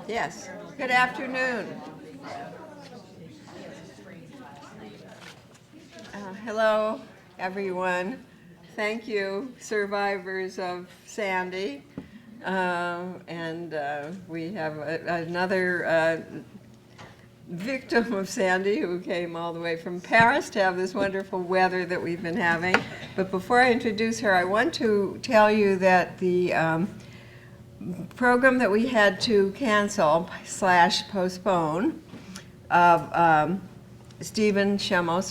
Yes, good afternoon. Hello, everyone. Thank you, survivors of Sandy. We have another victim of Sandy who came all the way from Paris to have this wonderful weather that we've been having. But before I introduce her, I want to tell you that the program that we had to cancel / postpone of Stephen Schemmel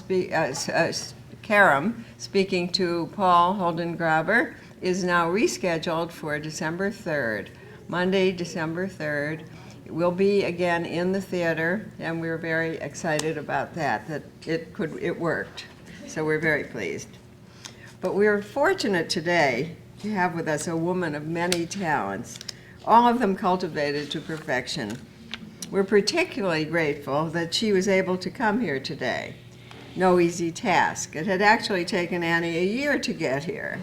Karam speaking to Paul Holdengraber is now rescheduled for December 3rd, Monday, December 3rd. It will be again in the theater, and we're very excited about that it worked. So we're very pleased. But we're fortunate today to have with us a woman of many talents, all of them cultivated to perfection. We're particularly grateful that she was able to come here today. No easy task. It had actually taken Annie a year to get here,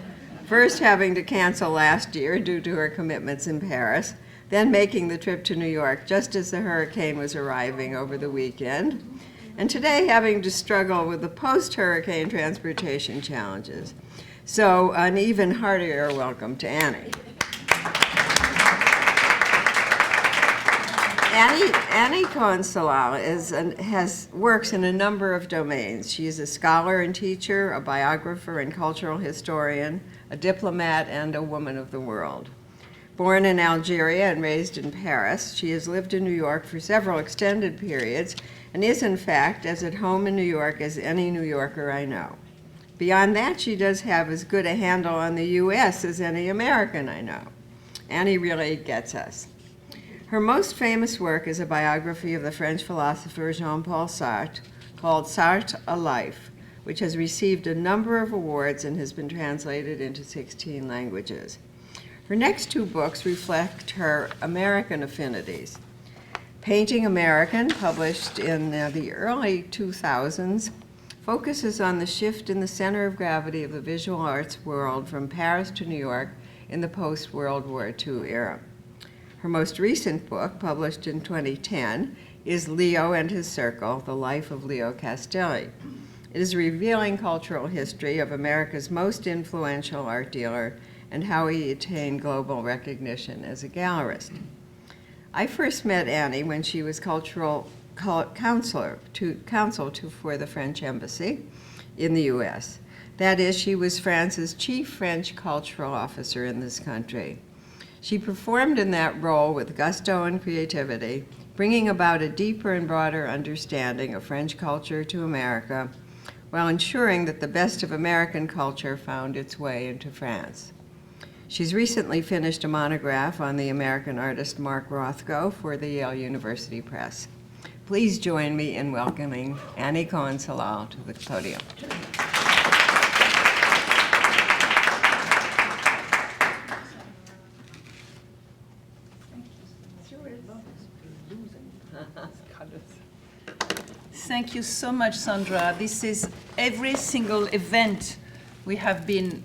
first having to cancel last year due to her commitments in Paris, then making the trip to New York just as the hurricane was arriving over the weekend, and today having to struggle with the post-hurricane transportation challenges. So an even heartier welcome to Annie. Annie Cohen-Solal works in a number of domains. She is a scholar and teacher, a biographer and cultural historian, a diplomat, and a woman of the world. Born in Algeria and raised in Paris, she has lived in New York for several extended periods and is, in fact, as at home in New York as any New Yorker I know. Beyond that, she does have as good a handle on the U.S. as any American I know. Annie really gets us. Her most famous work is a biography of the French philosopher Jean-Paul Sartre called Sartre, A Life, which has received a number of awards and has been translated into 16 languages. Her next two books reflect her American affinities. Painting American, published in the early 2000s, focuses on the shift in the center of gravity of the visual arts world from Paris to New York in the post-World War II era. Her most recent book, published in 2010, is Leo and His Circle, The Life of Leo Castelli. It is a revealing cultural history of America's most influential art dealer and how he attained global recognition as a gallerist. I first met Annie when she was cultural counsel for the French embassy in the U.S. That is, she was France's chief French cultural officer in this country. She performed in that role with gusto and creativity, bringing about a deeper and broader understanding of French culture to America, while ensuring that the best of American culture found its way into France. She's recently finished a monograph on the American artist Mark Rothko for the Yale University Press. Please join me in welcoming Annie Cohen-Solal to the podium. Thank you so much, Sandra. This is every single event we have been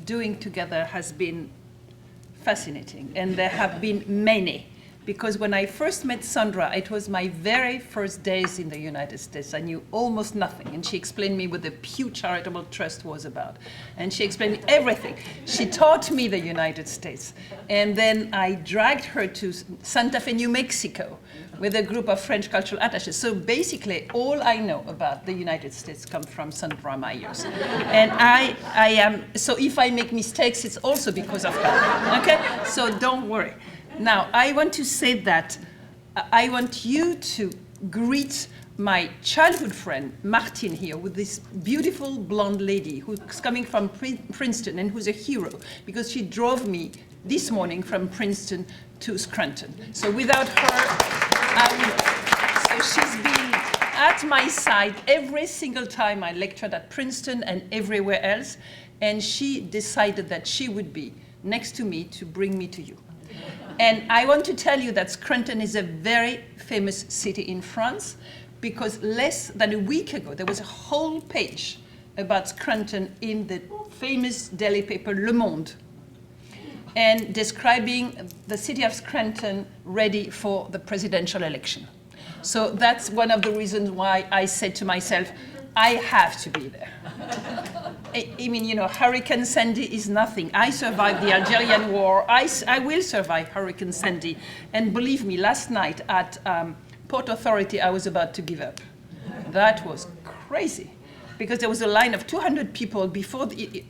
doing together has been fascinating, and there have been many. Because when I first met Sandra, it was my very first days in the United States. I knew almost nothing, and she explained me what the Pew Charitable Trust was about. And she explained me everything. She taught me the United States. And then I dragged her to Santa Fe, New Mexico, with a group of French cultural attachés. So basically, all I know about the United States comes from Sandra Myers. And I am, so if I make mistakes, it's also because of her, okay? So don't worry. Now, I want to say that I want you to greet my childhood friend, Martin, here, with this beautiful blonde lady who's coming from Princeton and who's a hero, because she drove me this morning from Princeton to Scranton. So without her, so she's been at my side every single time I lectured at Princeton and everywhere else, and she decided that she would be next to me to bring me to you. And I want to tell you that Scranton is a very famous city in France, because less than a week ago, there was a whole page about Scranton in the famous daily paper Le Monde. and describing the city of Scranton ready for the presidential election. So that's one of the reasons why I said to myself, I have to be there. I mean, you know, Hurricane Sandy is nothing. I survived the Algerian War. I will survive Hurricane Sandy. And believe me, last night at Port Authority, I was about to give up. That was crazy. Because there was a line of 200 people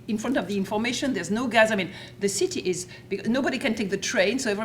in front of the information. There's no gas. I mean, the city is, nobody can take the train, so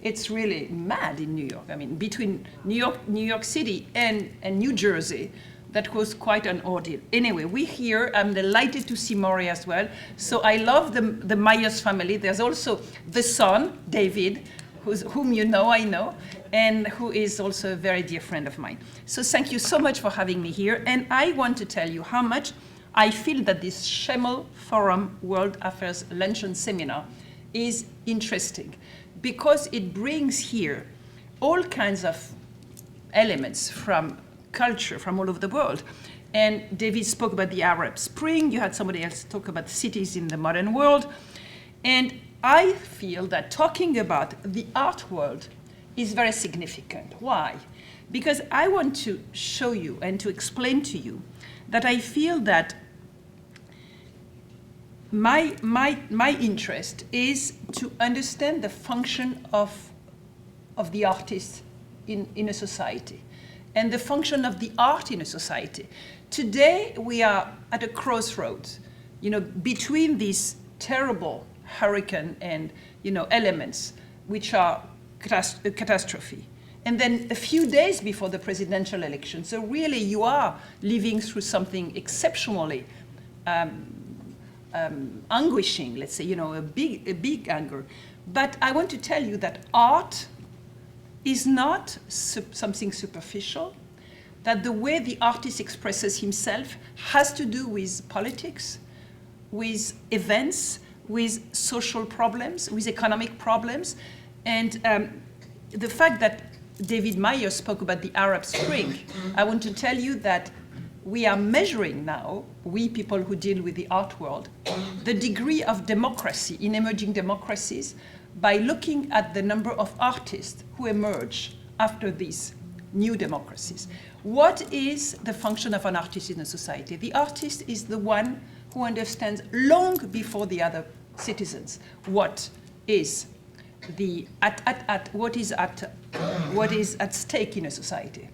it's really mad in New York. I mean, between New York City and New Jersey, that was quite an ordeal. Anyway, we're here. I'm delighted to see Maury as well. So I love the Myers family. There's also the son, David, whom you know, I know, and who is also a very dear friend of mine. So thank you so much for having me here. And I want to tell you how much I feel that this Schemmel Forum World Affairs Luncheon Seminar is interesting, because it brings here all kinds of elements from culture from all over the world. And David spoke about the Arab Spring. You had somebody else talk about cities in the modern world. And I feel that talking about the art world is very significant. Why? Because I want to show you and to explain to you that I feel that my interest is to understand the function of the artist in a society, and the function of the art in a society. Today, we are at a crossroads, you know, between these terrible hurricane and, you know, elements, which are a catastrophe. And then a few days before the presidential election. So really, you are living through something exceptionally anguishing, let's say, you know, a big anger. But I want to tell you that art is not something superficial, that the way the artist expresses himself has to do with politics, with events, with social problems, with economic problems. And the fact that David Myers spoke about the Arab Spring, I want to tell you that we are measuring now, we people who deal with the art world, the degree of democracy in emerging democracies by looking at the number of artists who emerge after these new democracies. What is the function of an artist in a society? The artist is the one who understands long before the other citizens what is what is at stake in a society.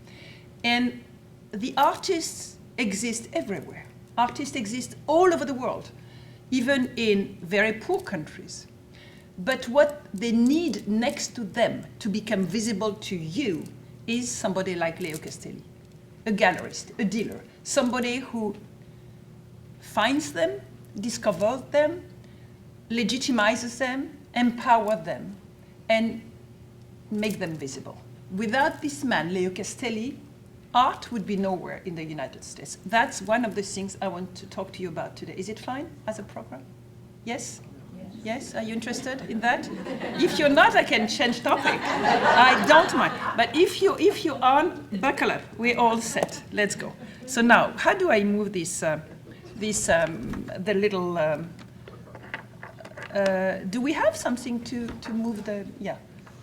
And the artists exist everywhere. Artists exist all over the world, even in very poor countries. But what they need next to them to become visible to you is somebody like Leo Castelli, a gallerist, a dealer, somebody who finds them, discovers them, legitimizes them, empowers them, and make them visible. Without this man, Leo Castelli, art would be nowhere in the United States. That's one of the things I want to talk to you about today. Is it fine as a program? Yes? Yes? Are you interested in that? If you're not, I can change topic. I don't mind. But if you aren't, buckle up. We're all set. Let's go. So now, how do I move this? The little. Do we have something to move the? Yeah,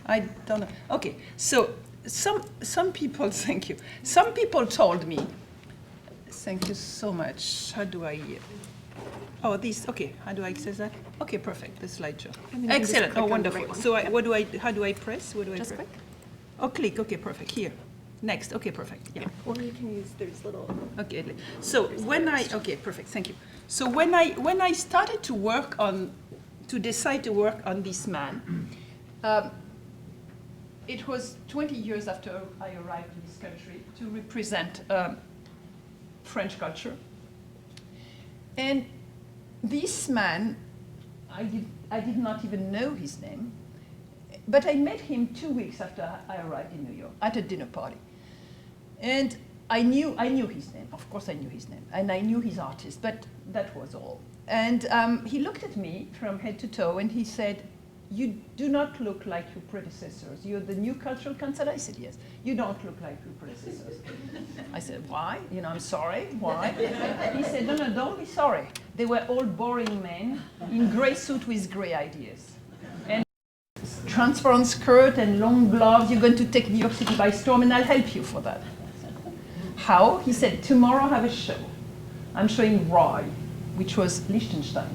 I don't know. Okay. So some people. Thank you. Some people told me. Thank you so much. How do I? Oh, this. Okay. How do I access that? Okay, perfect. The slideshow. Excellent. Oh, wonderful. Right, so how do I press? What do I just press? click. Oh, click. Okay, perfect. Here. Next. Okay, perfect. Yeah. Or you can use, there's little. Okay. So okay, perfect. Thank you. So when I started to decide to work on this man, it was 20 years after I arrived in this country to represent French culture. And this man, I did not even know his name, but I met him 2 weeks after I arrived in New York at a dinner party. And I knew his name. Of course I knew his name. And I knew his artist, but that was all. And he looked at me from head to toe and he said, "You do not look like your predecessors. You're the new cultural council." I said, "Yes." "You don't look like your predecessors." I said, "Why? You know, I'm sorry. Why?" He said, "No, don't be sorry. They were all boring men in gray suit with gray ideas." transparent skirt and long gloves. You're going to take New York City by storm, and I'll help you for that. How? He said, tomorrow I have a show. I'm showing Roy, which was Liechtenstein.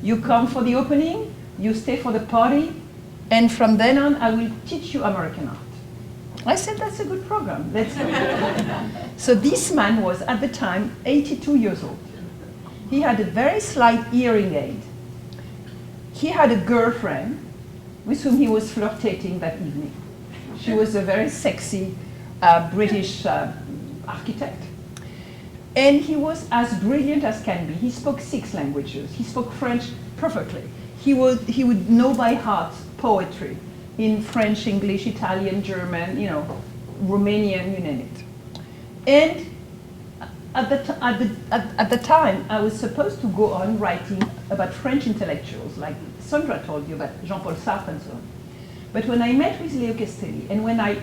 You come for the opening, you stay for the party, and from then on, I will teach you American art. I said, that's a good program. Let's do it. So this man was, at the time, 82 years old. He had a very slight hearing aid. He had a girlfriend with whom he was flirtating that evening. She was a very sexy British architect. And he was as brilliant as can be. He spoke 6 languages. He spoke French perfectly. He would know by heart poetry in French, English, Italian, German, Romanian, you name it. And at the time, I was supposed to go on writing about French intellectuals, like Sandra told you about Jean-Paul Sartre and so on. But when I met with Leo Castelli, and when I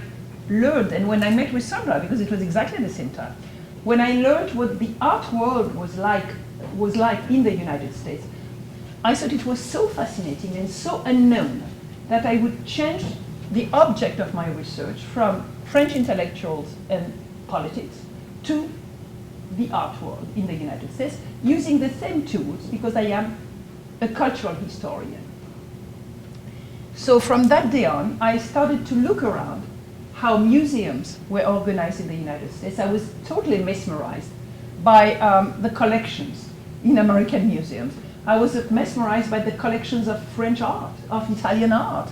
learned, and when I met with Sandra, because it was exactly the same time, when I learned what the art world was like in the United States, I thought it was so fascinating and so unknown that I would change the object of my research from French intellectuals and politics to the art world in the United States, using the same tools, because I am a cultural historian. So from that day on, I started to look around how museums were organized in the United States. I was totally mesmerized by the collections in American museums. I was mesmerized by the collections of French art, of Italian art.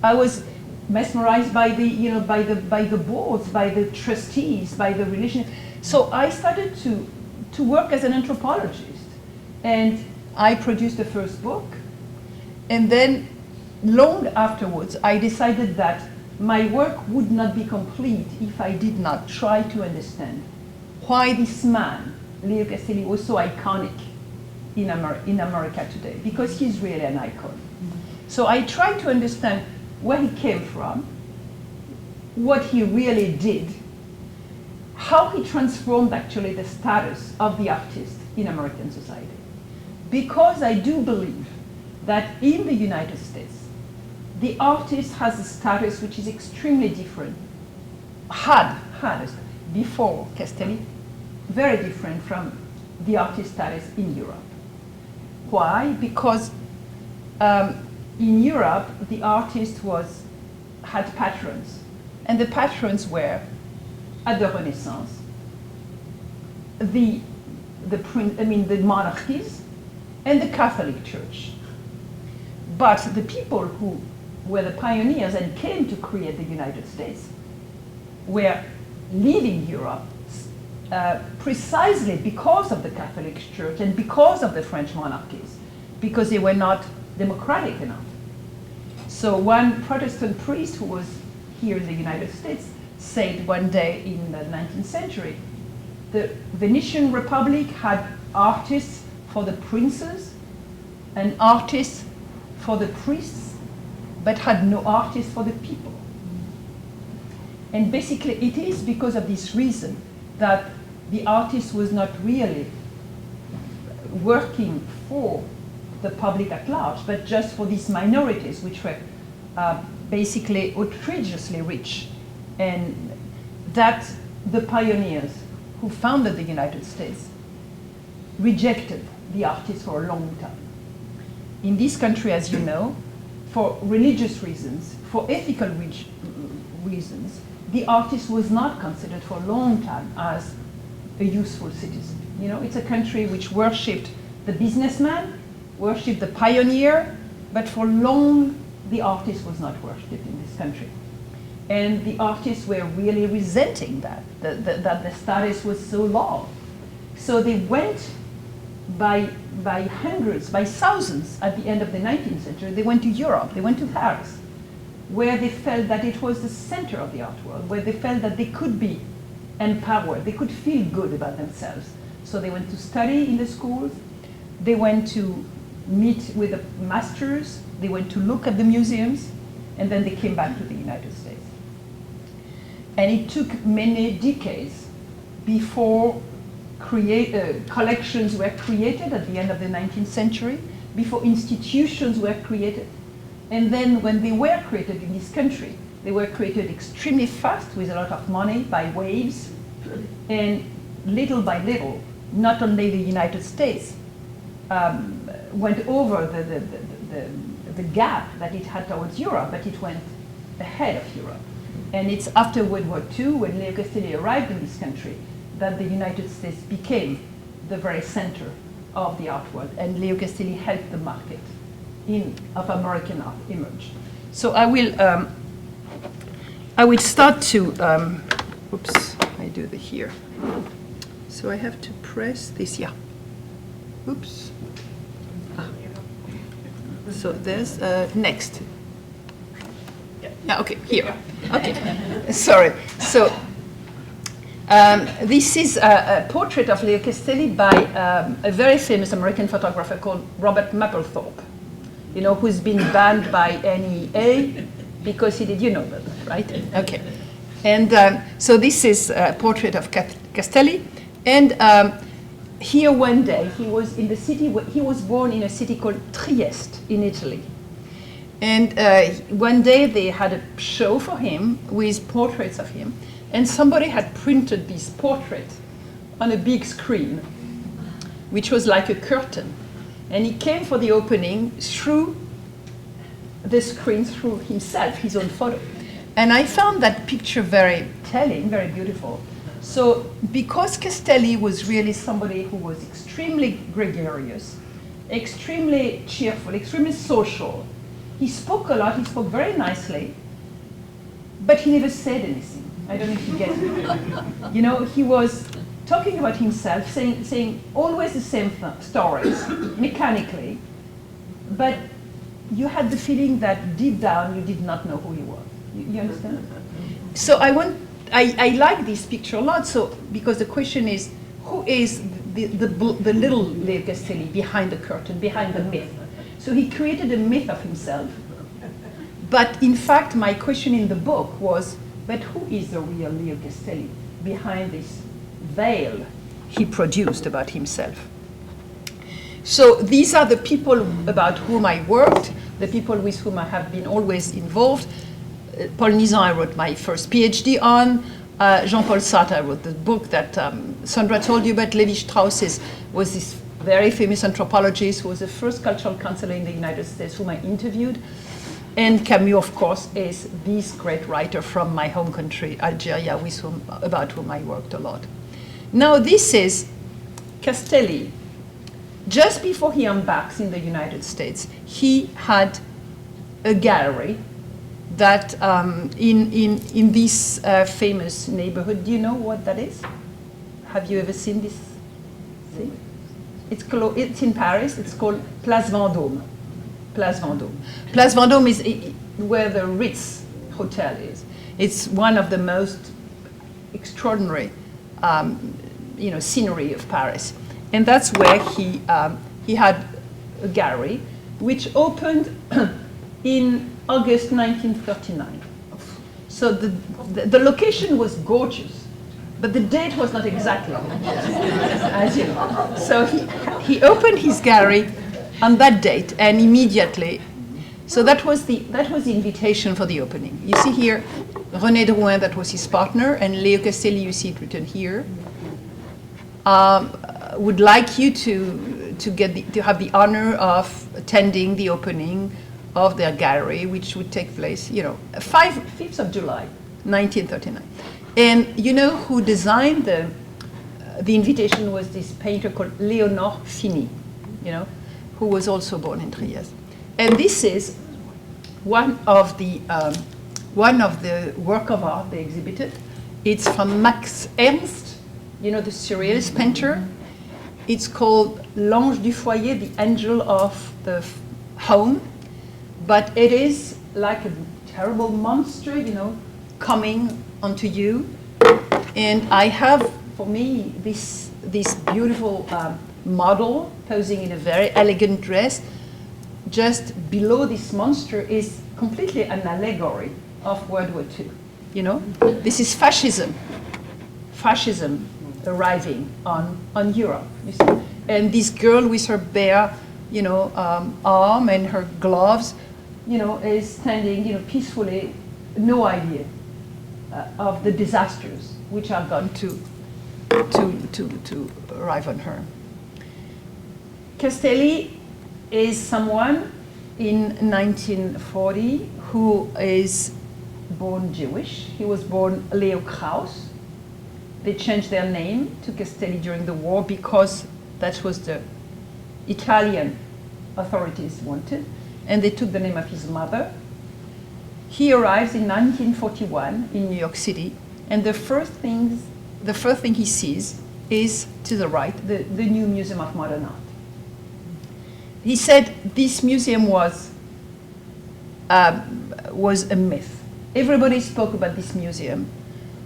I was mesmerized by the boards, by the trustees, by the religion. So I started to work as an anthropologist, and I produced the first book. And then, long afterwards, I decided that my work would not be complete if I did not try to understand why this man, Leo Castelli, was so iconic in America today, because he's really an icon. So I tried to understand where he came from, what he really did, how he transformed actually the status of the artist in American society. Because I do believe that in the United States, the artist has a status which is extremely different, had before Castelli, very different from the artist status in Europe. Why? Because in Europe, the artist had patrons, and the patrons were, at the Renaissance, the monarchies and the Catholic Church. But the people who were the pioneers and came to create the United States were leaving Europe precisely because of the Catholic Church and because of the French monarchies, because they were not democratic enough. So one Protestant priest who was here in the United States said one day in the 19th century, the Venetian Republic had artists for the princes and artists for the priests, but had no artists for the people. And basically it is because of this reason that the artist was not really working for the public at large, but just for these minorities, which were basically outrageously rich, and that the pioneers who founded the United States rejected the artist for a long time. In this country, as you know, for religious reasons, for ethical reasons, the artist was not considered for a long time as a useful citizen. It's a country which worshipped the businessman, worshipped the pioneer, but for long, the artist was not worshipped in this country. And the artists were really resenting that the status was so low. So they went by hundreds, by thousands at the end of the 19th century, they went to Europe, they went to Paris, where they felt that it was the center of the art world, where they felt that they could be empowered, they could feel good about themselves. So they went to study in the schools, they went to meet with the masters, they went to look at the museums, and then they came back to the United States. And it took many decades before collections were created at the end of the 19th century, before institutions were created, And then when they were created in this country, they were created extremely fast with a lot of money by waves. And little by little, not only the United States went over the gap that it had towards Europe, but it went ahead of Europe. And it's after World War II, when Leo Castelli arrived in this country, that the United States became the very center of the art world. And Leo Castelli helped the market of American art emerge. So I will start to, oops, I do the here. So I have to press this, yeah. Oops. Ah. So there's next. Yeah, okay, here. Okay, sorry. So this is a portrait of Leo Castelli by a very famous American photographer called Robert Mapplethorpe, you know, who's been banned by NEA because he did, you know that, right? Okay. And so this is a portrait of Castelli. And here one day, he was in the city, he was born in a city called Trieste in Italy. And one day they had a show for him with portraits of him. And somebody had printed this portrait on a big screen, which was like a curtain. And he came for the opening through the screen, through himself, his own photo. And I found that picture very telling, very beautiful. So because Castelli was really somebody who was extremely gregarious, extremely cheerful, extremely social, he spoke a lot, he spoke very nicely, but he never said anything. I don't know if you get it. You know, he was talking about himself, saying always the same stories, mechanically, but you had the feeling that deep down you did not know who he was. You understand? So I like this picture a lot, so because the question is, who is the little Leo Castelli behind the curtain, behind the myth? So he created a myth of himself. But in fact, my question in the book was, but who is the real Leo Castelli behind this veil he produced about himself? So these are the people about whom I worked, the people with whom I have been always involved. Paul Nizan, I wrote my first Ph.D. on. Jean-Paul Sartre, I wrote the book that Sandra told you about. Levi-Strauss was this very famous anthropologist who was the first cultural counselor in the United States whom I interviewed. And Camus, of course, is this great writer from my home country, Algeria, about whom I worked a lot. Now, this is Castelli. Just before he embarks in the United States, he had a gallery that in this famous neighborhood. Do you know what that is? Have you ever seen this thing? It's in Paris. It's called Place Vendôme. Place Vendôme. Place Vendôme is where the Ritz Hotel is. It's one of the most extraordinary, scenery of Paris, and that's where he had a gallery, which opened in August 1939. So the location was gorgeous, but the date was not exactly, as you know. So he opened his gallery on that date, and immediately, so that was the invitation for the opening. You see here, René Drouin, that was his partner, and Leo Castelli, you see it written here, would like you to have the honor of attending the opening of their gallery, which would take place, 5th of July, 1939. And you know who designed the invitation was this painter called Léonard Fini, who was also born in Trieste. And this is one of the work of art they exhibited. It's from Max Ernst, the surrealist painter. It's called L'Ange du Foyer, the angel of the home. But it is like a terrible monster, coming onto you. And I have, for me, this beautiful model posing in a very elegant dress. Just below this monster is completely an allegory of World War II. This is fascism arriving on Europe. You see? And this girl with her bare, arm and her gloves, is standing, peacefully, no idea of the disasters which are going to arrive on her. Castelli is someone in 1940 who is born Jewish. He was born Leo Kraus. They changed their name to Castelli during the war because that was the Italian authorities wanted, and they took the name of his mother. He arrives in 1941 in New York City, and the first thing he sees is, to the right, the new Museum of Modern Art. He said this museum was a myth. Everybody spoke about this museum.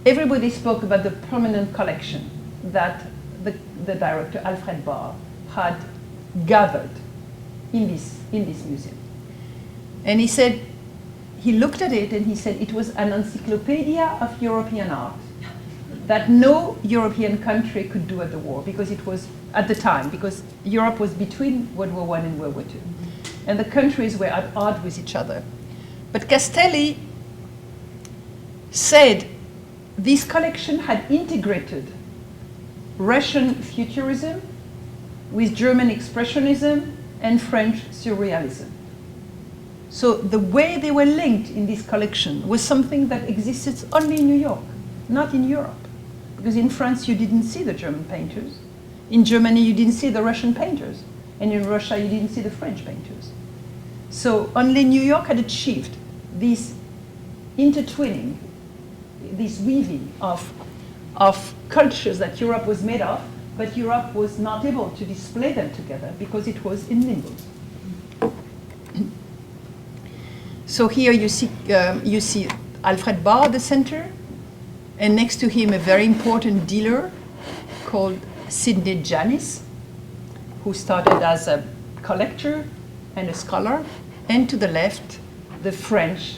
Everybody spoke about the permanent collection that the director, Alfred Barr, had gathered in this museum. And he said, he looked at it and he said it was an encyclopedia of European art that no European country could do at the war, because it was, at the time, because Europe was between World War I and World War II. And the countries were at odds with each other. But Castelli said this collection had integrated Russian futurism with German expressionism and French surrealism. So the way they were linked in this collection was something that existed only in New York, not in Europe. Because in France, you didn't see the German painters. In Germany, you didn't see the Russian painters. And in Russia, you didn't see the French painters. So only New York had achieved this intertwining, this weaving of cultures that Europe was made of, but Europe was not able to display them together because it was in limbo. So here you see Alfred Barr at the center, and next to him a very important dealer called Sidney Janis, who started as a collector and a scholar, and to the left, the French,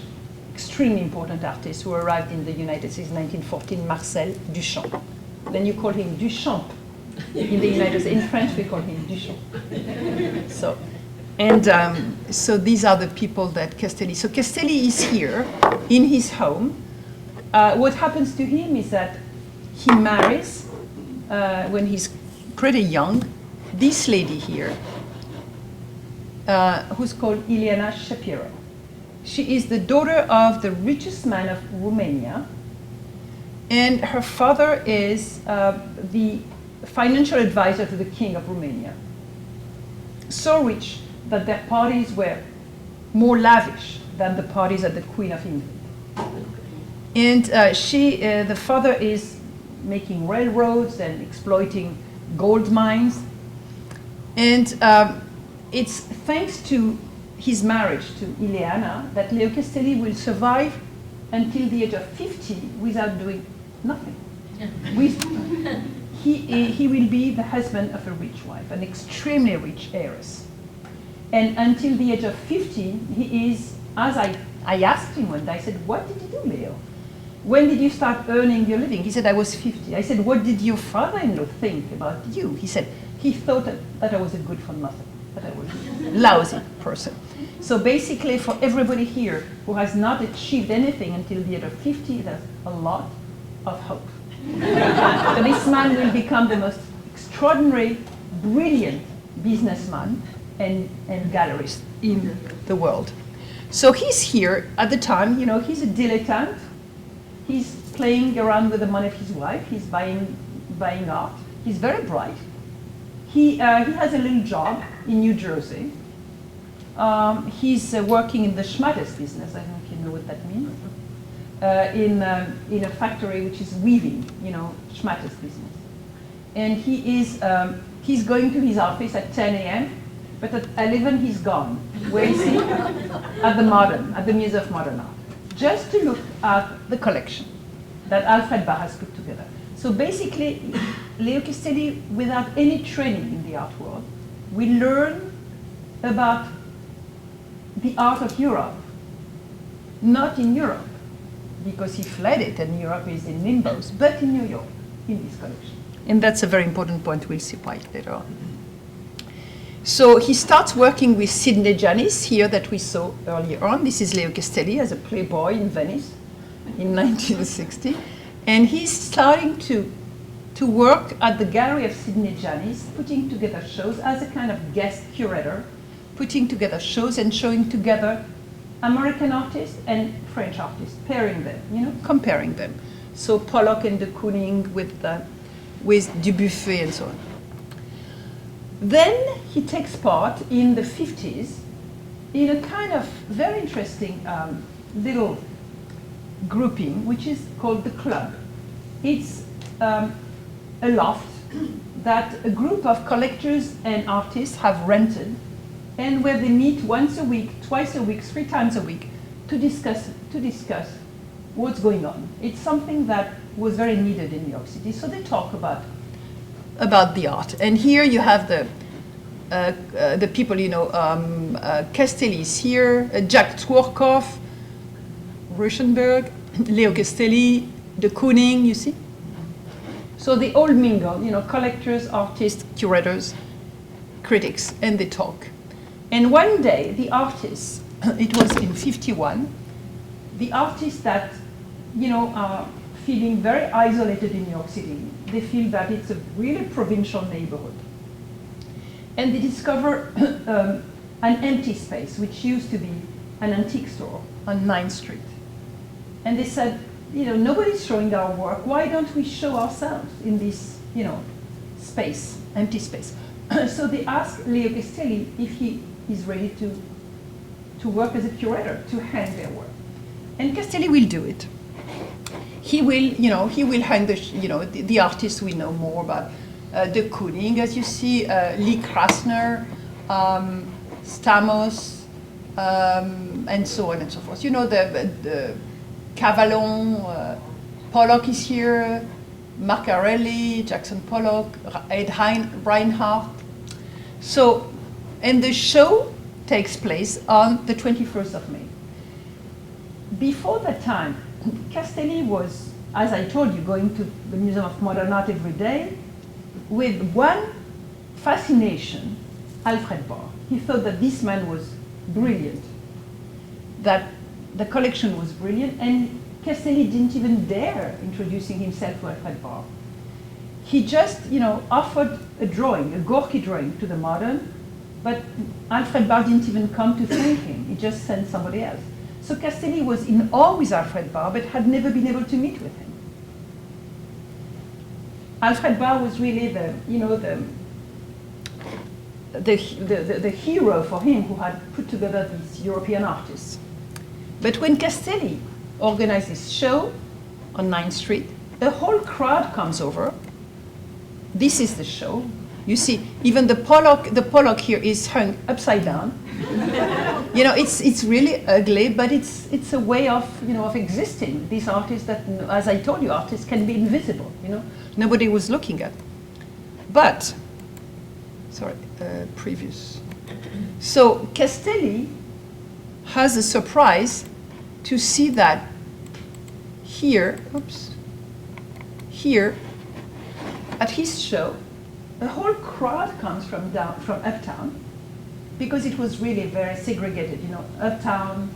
extremely important artist who arrived in the United States in 1914, Marcel Duchamp. Then you call him Duchamp in the United States. In French, we call him Duchamp. So these are the people that Castelli. So Castelli is here in his home. What happens to him is that he marries when he's pretty young. This lady here, who's called Ileana Shapiro. She is the daughter of the richest man of Romania, and her father is the financial advisor to the king of Romania. So rich that their parties were more lavish than the parties at the Queen of England. And the father is making railroads and exploiting gold mines. And it's thanks to his marriage to Ileana that Leo Castelli will survive until the age of 50 without doing nothing. He will be the husband of a rich wife, an extremely rich heiress. And until the age of 50, he is, as I asked him one day, I said, what did you do, Leo? When did you start earning your living? He said, I was 50. I said, what did your father-in-law think about you? He said, he thought that I was a good for nothing, that I was a lousy person. So basically, for everybody here who has not achieved anything until the age of 50, there's a lot of hope. So this man will become the most extraordinary, brilliant businessman and gallerist in the world. So he's here at the time, he's a dilettante. He's playing around with the money of his wife. He's buying art. He's very bright. He has a little job in New Jersey. He's working in the schmattes business. I don't know if you know what that means. In a factory which is weaving, schmattes business. And he's going to his office at 10 a.m., but at 11 he's gone. Where is he? At the Museum of Modern Art, just to look at the collection that Alfred Barr has put together. So basically, Leo Castelli, without any training in the art world, will learn about the art of Europe, not in Europe, because he fled it and Europe is in limbos, but in New York, in this collection. And that's a very important point. We'll see why later on. So he starts working with Sidney Janis here that we saw earlier on. This is Leo Castelli as a playboy in Venice in 1960. And he's starting to work at the gallery of Sidney Janis, putting together shows as a kind of guest curator, putting together shows and showing together American artists and French artists, pairing them, you know, comparing them. So Pollock and the Kooning with Dubuffet and so on. Then he takes part in the 50s in a kind of very interesting little grouping, which is called the Club. It's a loft that a group of collectors and artists have rented, and where they meet once a week, twice a week, 3 times a week to discuss what's going on. It's something that was very needed in New York City. So they talk about the art. And here you have the people, you know, Castelli is here, Jack Tworkov, Ruschenberg, Leo Castelli, the Kooning, you see? So they all mingle, you know, collectors, artists, curators, critics, and they talk. And one day, the artists, it was in 51, the artists that, you know, are feeling very isolated in New York City, they feel that it's a really provincial neighborhood. And they discover an empty space, which used to be an antique store on 9th Street. And they said, you know, nobody's showing our work. Why don't we show ourselves in this, you know, space, empty space? So they asked Leo Castelli if he is ready to work as a curator, to hang their work. And Castelli will do it. He will, you know, he will hang the artists we know more about. The Kooning, as you see, Lee Krasner, Stamos, and so on and so forth. You know, the Cavallon, Pollock is here, Marcarelli, Jackson Pollock, Ed Reinhardt. So, and the show takes place on the 21st of May. Before that time, Castelli was, as I told you, going to the Museum of Modern Art every day with one fascination, Alfred Barr. He thought that this man was brilliant, that the collection was brilliant, and Castelli didn't even dare introducing himself to Alfred Barr. He just, you know, offered a drawing, a Gorky drawing to the Modern, but Alfred Barr didn't even come to thank him. He just sent somebody else. So Castelli was in awe with Alfred Barr, but had never been able to meet with him. Alfred Barr was really the, you know, the hero for him, who had put together these European artists. But when Castelli organized this show on 9th Street, the whole crowd comes over. This is the show. You see, even the Pollock here is hung upside down. You know, it's really ugly, but it's a way of, you know, of existing. These artists that, as I told you, artists can be invisible, you know. Nobody was looking at. But, sorry, previous. So Castelli has a surprise to see that here, here, at his show, a whole crowd comes from uptown, because it was really very segregated, you know, uptown,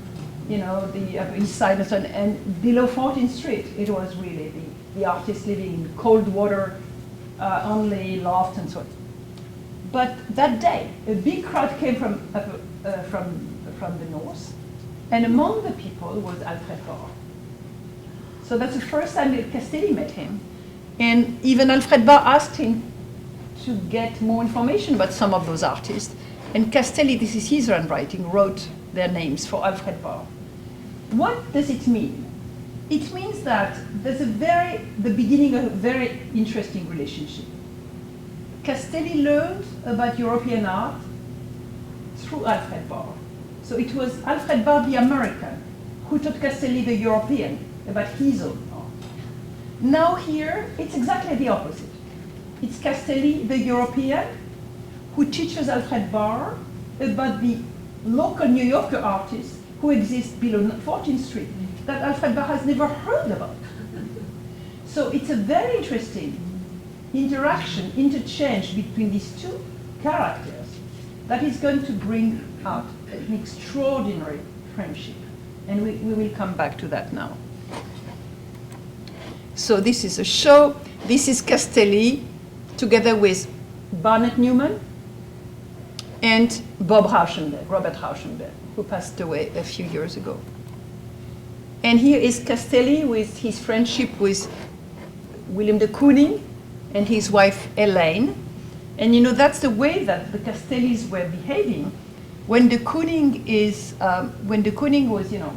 you know, the East Side and below 14th Street, it was really the artists living in cold water, only loft and so on. But that day, a big crowd came from the north, and among the people was Alfred Barr. So that's the first time that Castelli met him. And even Alfred Barr asked him to get more information about some of those artists. And Castelli, this is his handwriting, wrote their names for Alfred Barr. What does it mean? It means that there's the beginning of a very interesting relationship. Castelli learned about European art through Alfred Barr. So it was Alfred Barr, the American, who taught Castelli, the European, about his own art. Now here, it's exactly the opposite. It's Castelli, the European, who teaches Alfred Barr about the local New Yorker artists who exist below 14th Street that Alfred Barr has never heard about. So it's a very interesting interaction, interchange between these two characters. that is going to bring out an extraordinary friendship. And we will come back to that now. So this is a show. This is Castelli together with Barnett Newman and Bob Rauschenberg, Robert Rauschenberg, who passed away a few years ago. And here is Castelli with his friendship with William de Kooning and his wife Elaine. And you know, that's the way that the Castellis were behaving. When de Kooning was, you know,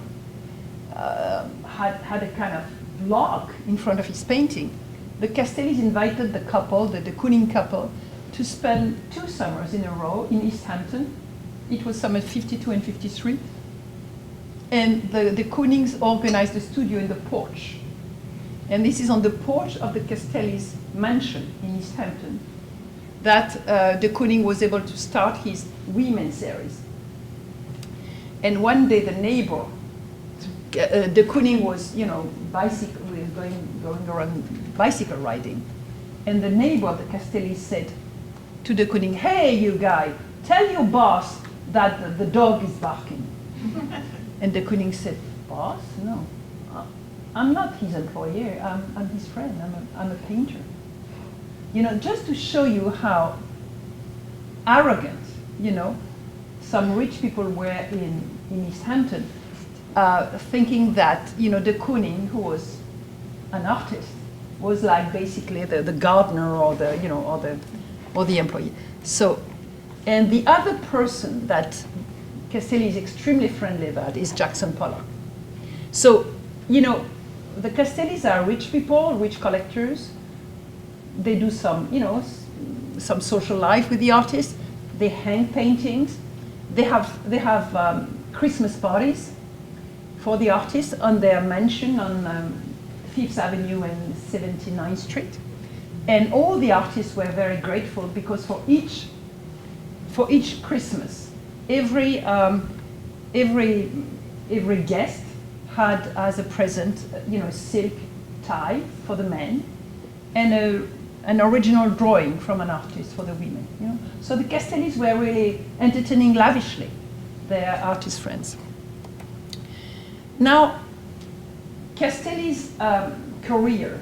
had a kind of log in front of his painting, the Castellis invited the couple, the de Kooning couple, to spend 2 summers in a row in East Hampton. It was summer 52 and 53. And the Koonings organized a studio in the porch. And this is on the porch of the Castelli's mansion in East Hampton that de Kooning was able to start his women series. And one day the neighbor, de Kooning was, you know, going around bicycle riding. And the neighbor of the Castellis said to de Kooning, "Hey, you guy, tell your boss that the dog is barking." And de Kooning said, "Boss? No, I'm not his employer. I'm his friend. I'm a painter." You know, just to show you how arrogant, you know, some rich people were in East Hampton, thinking that, you know, de Kooning, who was an artist, was like basically the gardener or the, you know, or the employee. So, and the other person that Castelli is extremely friendly about is Jackson Pollock. So, you know, the Castellis are rich people, rich collectors. They do some, you know, some social life with the artists. They hang paintings. They have Christmas parties for the artists on their mansion on 5th Avenue and 79th Street. And all the artists were very grateful because for each Christmas, every guest had as a present, you know, a silk tie for the men and an original drawing from an artist for the women. You know? So the Castellis were really entertaining lavishly their artist friends. Now, Castelli's career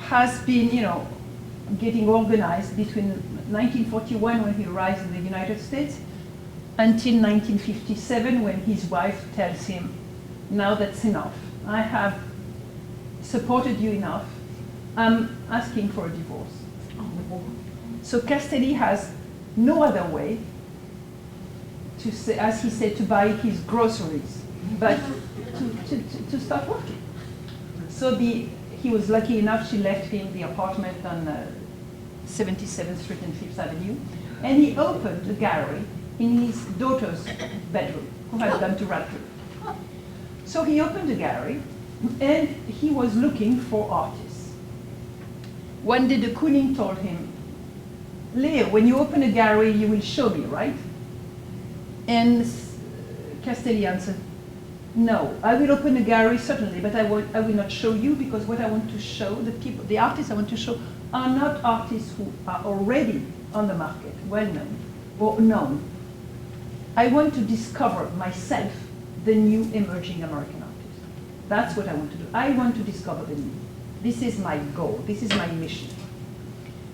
has been, you know, getting organized between 1941 when he arrives in the United States until 1957 when his wife tells him, "Now that's enough. I have supported you enough. I'm asking for a divorce." So Castelli has no other way to say, as he said, to buy his groceries, but to start working. So he was lucky enough, she left him the apartment on 77th Street and 5th Avenue, and he opened a gallery in his daughter's bedroom, who had gone to Radcliffe. So he opened a gallery, and he was looking for artists. One day, de Kooning told him, "Leo, when you open a gallery, you will show me, right?" And Castelli answered, "No, I will open a gallery certainly, but I will not show you because what I want to show, the artists I want to show are not artists who are already on the market, well known or known. I want to discover myself the new emerging American artist. That's what I want to do. I want to discover the new. This is my goal. This is my mission."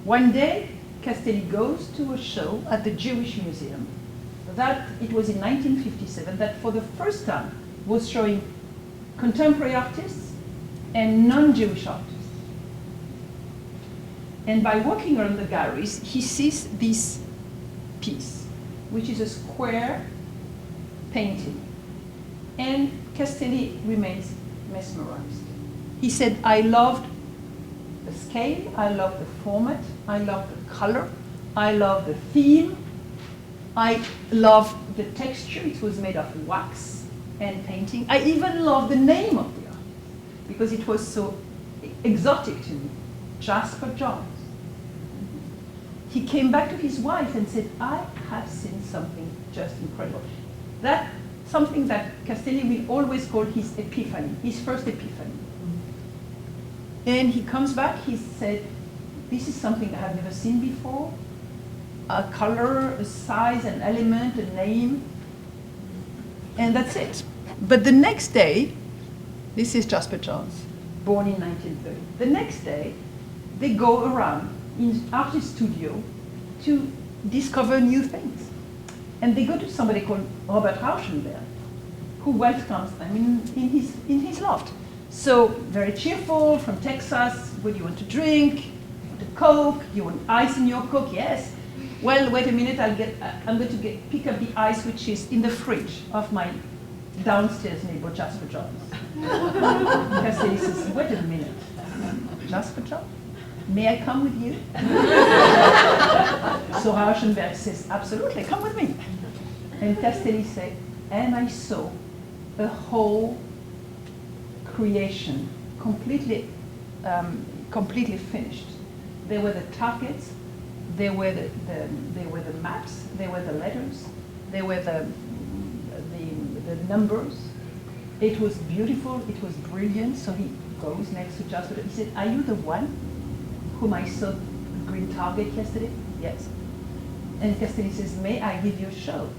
One day, Castelli goes to a show at the Jewish Museum. It was in 1957 that for the first time was showing contemporary artists and non-Jewish artists. And by walking around the galleries, he sees this piece, which is a square painting. And Castelli remains mesmerized. He said, "I loved the scale, I loved the format, I loved the color, I loved the theme, I loved the texture. It was made of wax and painting. I even loved the name of the artist because it was so exotic to me, Jasper Johns." He came back to his wife and said, "I have seen something just incredible." That something that Castelli will always call his epiphany, his first epiphany. And he comes back, he said, "This is something I have never seen before. a color, a size, an element, a name, and that's it. But the next day, this is Jasper Johns, born in 1930. The next day, they go around in artist studio to discover new things. And they go to somebody called Robert Rauschenberg, who welcomes them in his loft. So very cheerful, from Texas. What do you want to drink? You want a Coke? You want ice in your Coke? Yes. Well, wait a minute. I'm going to pick up the ice which is in the fridge of my downstairs neighbor, Jasper Johns. Castelli says, wait a minute, Jasper Johns? May I come with you? So Rauschenberg says, absolutely, come with me. And Castelli said, and I saw a whole creation completely finished. There were the targets, there were the maps, there were the letters, there were the numbers. It was beautiful, it was brilliant. So he goes next to Jasper. He said, are you the one whom I saw the green target yesterday? Yes. And Castelli says, may I give you a show?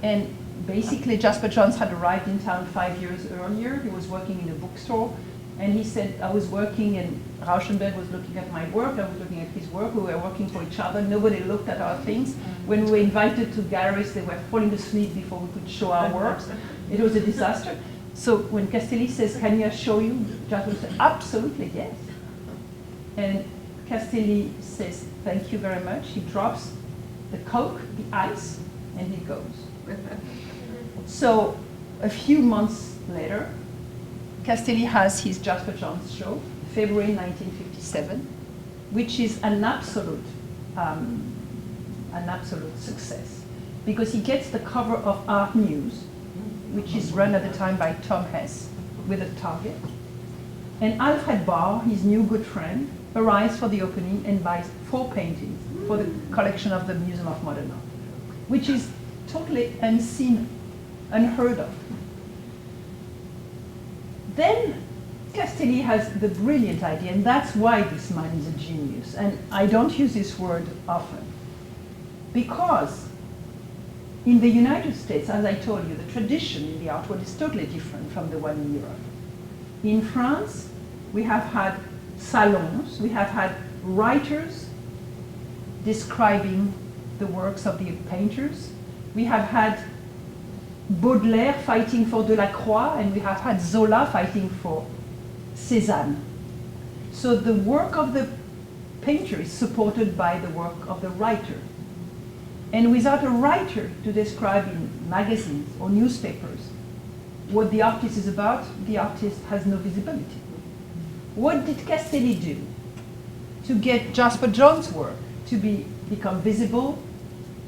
And basically, Jasper Johns had arrived in town 5 years earlier. He was working in a bookstore. And he said, I was working, and Rauschenberg was looking at my work. I was looking at his work. We were working for each other. Nobody looked at our things. When we were invited to galleries, they were falling asleep before we could show our works. It was a disaster. So when Castelli says, can I show you? Jasper said, absolutely, yes. And Castelli says, thank you very much. He drops the Coke, the ice, and he goes. So a few months later, Castelli has his Jasper Johns show, February 1957, which is an absolute success, because he gets the cover of Art News, which is run at the time by Tom Hess with a target. And Alfred Barr, his new good friend, arrives for the opening and buys 4 paintings for the collection of the Museum of Modern Art, which is totally unseen, unheard of. Then Castelli has the brilliant idea, and that's why this man is a genius. And I don't use this word often, because in the United States, as I told you, the tradition in the art world is totally different from the one in Europe. In France, we have had salons, we have had writers describing the works of the painters. We have had Baudelaire fighting for Delacroix, and we have had Zola fighting for Cézanne. So the work of the painter is supported by the work of the writer. And without a writer to describe in magazines or newspapers what the artist is about, the artist has no visibility. What did Castelli do to get Jasper Johns' work to become visible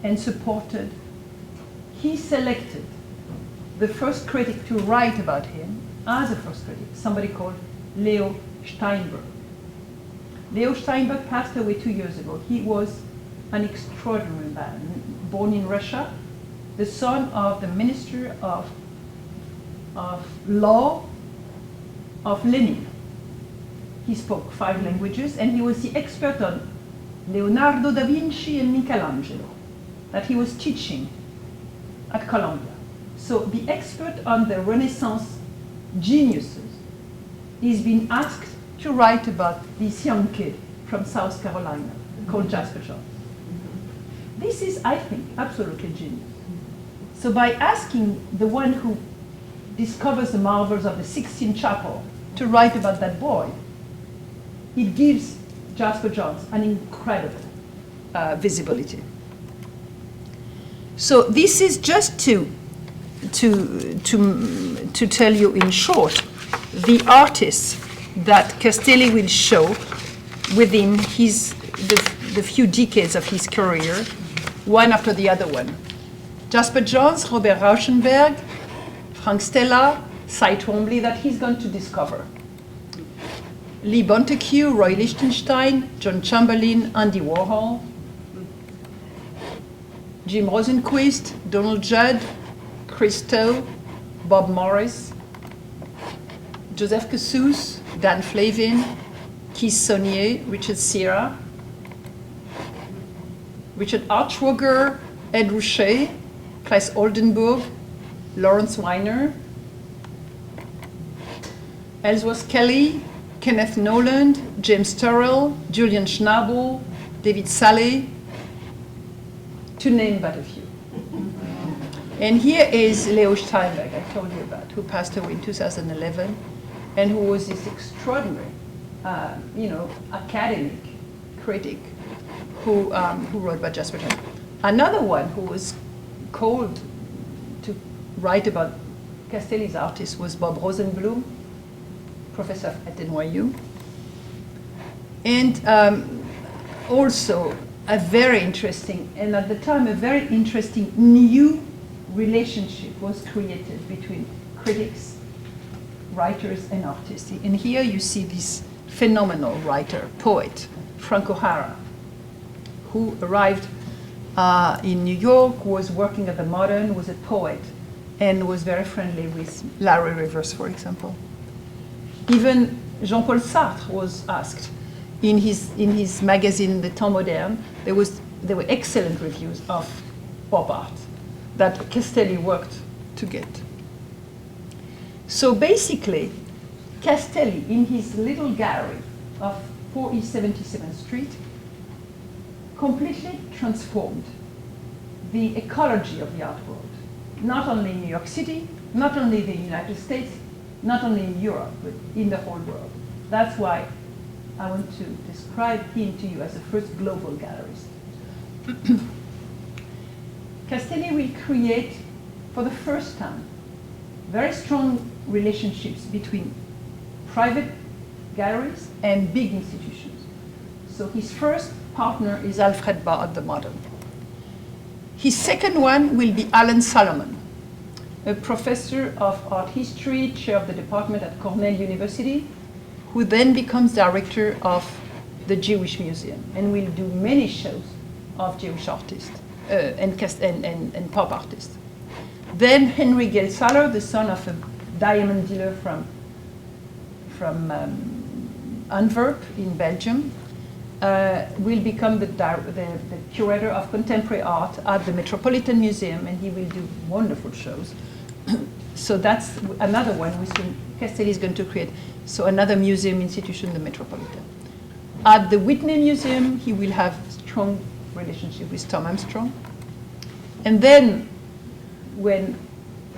and supported? He selected the first critic to write about him as a first critic, somebody called Leo Steinberg. Leo Steinberg passed away 2 years ago. He was an extraordinary man, born in Russia, the son of the Minister of Law of Lenin. He spoke 5 languages, and he was the expert on Leonardo da Vinci and Michelangelo that he was teaching at Columbia. So the expert on the Renaissance geniuses is being asked to write about this young kid from South Carolina called Jasper Johns. This is, I think, absolutely genius. So by asking the one who discovers the marvels of the Sixtine Chapel to write about that boy, it gives Jasper Johns an incredible visibility. So this is just to tell you in short the artists that Castelli will show within the few decades of his career, one after the other one. Jasper Johns, Robert Rauschenberg, Frank Stella, Cy Twombly, that he's going to discover. Lee Bonteque, Roy Lichtenstein, John Chamberlain, Andy Warhol, Jim Rosenquist, Donald Judd, Christo, Bob Morris, Joseph Cassous, Dan Flavin, Keith Saunier, Richard Serra, Richard Archroger, Ed Ruscha, Klaes Oldenburg, Lawrence Weiner, Ellsworth Kelly, Kenneth Noland, James Turrell, Julian Schnabel, David Saleh, to name but a few. And here is Leo Steinberg, I told you about, who passed away in 2011, and who was this extraordinary, academic critic who wrote about Jasper John. Another one who was called to write about Castelli's artists was Bob Rosenblum, professor at NYU. And also a very interesting, and at the time a very interesting new relationship was created between critics, writers, and artists. And here you see this phenomenal writer, poet, Frank O'Hara, who arrived in New York, was working at the Modern, was a poet, and was very friendly with Larry Rivers, for example. Even Jean-Paul Sartre was asked in his magazine, The Temps Moderne. There were excellent reviews of pop art that Castelli worked to get. So basically, Castelli, in his little gallery of 4 East 77th Street, completely transformed the ecology of the art world. Not only in New York City, not only in the United States, not only in Europe, but in the whole world. That's why I want to describe him to you as the first global gallerist. Castelli will create, for the first time, very strong relationships between private galleries and big institutions. So his first partner is Alfred Barr at the Modern. His second one will be Alan Salomon, a professor of art history, chair of the department at Cornell University, who then becomes director of the Jewish Museum and will do many shows of Jewish artists and pop artists. Then Henry Gelsaler, the son of a diamond dealer from Antwerp in Belgium, will become the curator of contemporary art at the Metropolitan Museum, and he will do wonderful shows. So that's another one which Castelli is going to create. So another museum institution, the Metropolitan. At the Whitney Museum, he will have strong relationship with Tom Armstrong. And then when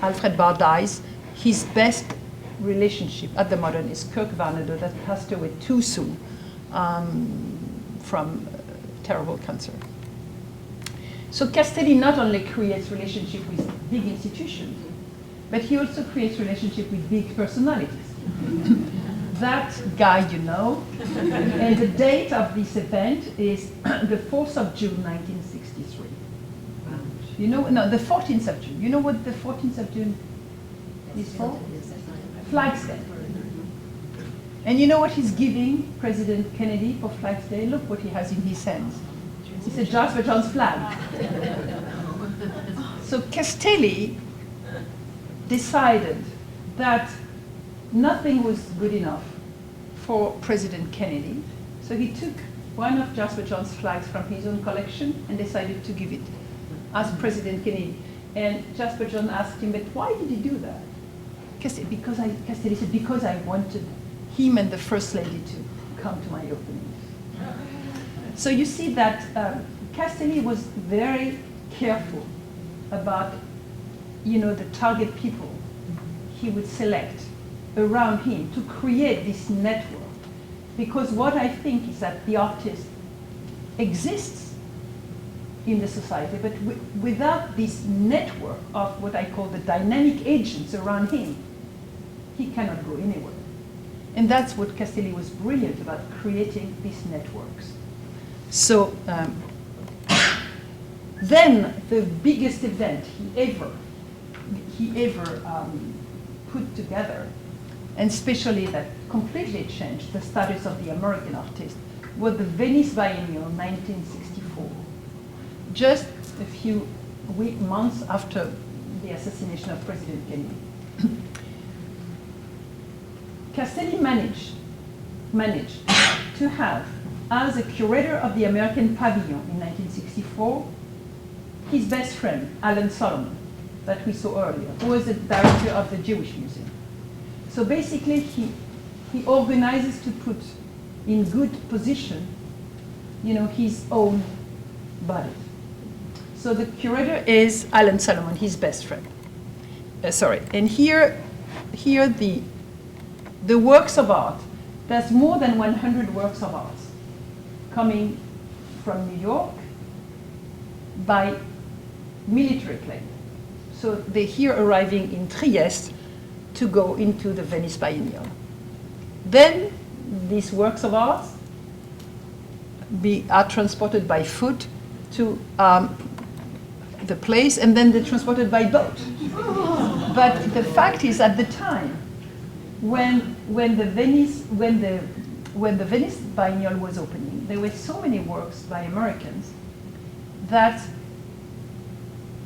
Alfred Barr dies, his best relationship at the Modern is Kirk Varnedoe, that passed away too soon from terrible cancer. So Castelli not only creates relationship with big institutions, but he also creates relationship with big personalities. That guy you know, and the date of this event is the 4th of June, 1963. You know, no, the 14th of June. You know what the 14th of June is for? Flags Day. And you know what he's giving President Kennedy for Flags Day? Look what he has in his hands. It's a Jasper Johns flag. So Castelli decided that nothing was good enough for President Kennedy. So he took one of Jasper Johns' flags from his own collection and decided to give it as President Kennedy. And Jasper John asked him, but why did he do that? Castelli said, because I wanted him and the First Lady to come to my opening. So you see that Castelli was very careful about, the target people he would select around him to create this network. Because what I think is that the artist exists in the society, but without this network of what I call the dynamic agents around him, he cannot go anywhere. And that's what Castelli was brilliant about, creating these networks. So then the biggest event he ever put together, and especially that completely changed the status of the American artist, was the Venice Biennial 1964. Just a few months after the assassination of President Kennedy. Castelli managed to have, as a curator of the American Pavilion in 1964, 1964, his best friend, Alan Solomon, that we saw earlier, who was the director of the Jewish Museum. So basically, he organizes to put in good position, his own body. So the curator is Alan Solomon, his best friend. And here the works of art. There's more than 100 works of art coming from New York by military plane. So they're here arriving in Trieste to go into the Venice Biennial. Then these works of art are transported by foot to the place, and then they're transported by boat. But the fact is, at the time, when the Venice Biennial was opening, there were so many works by Americans that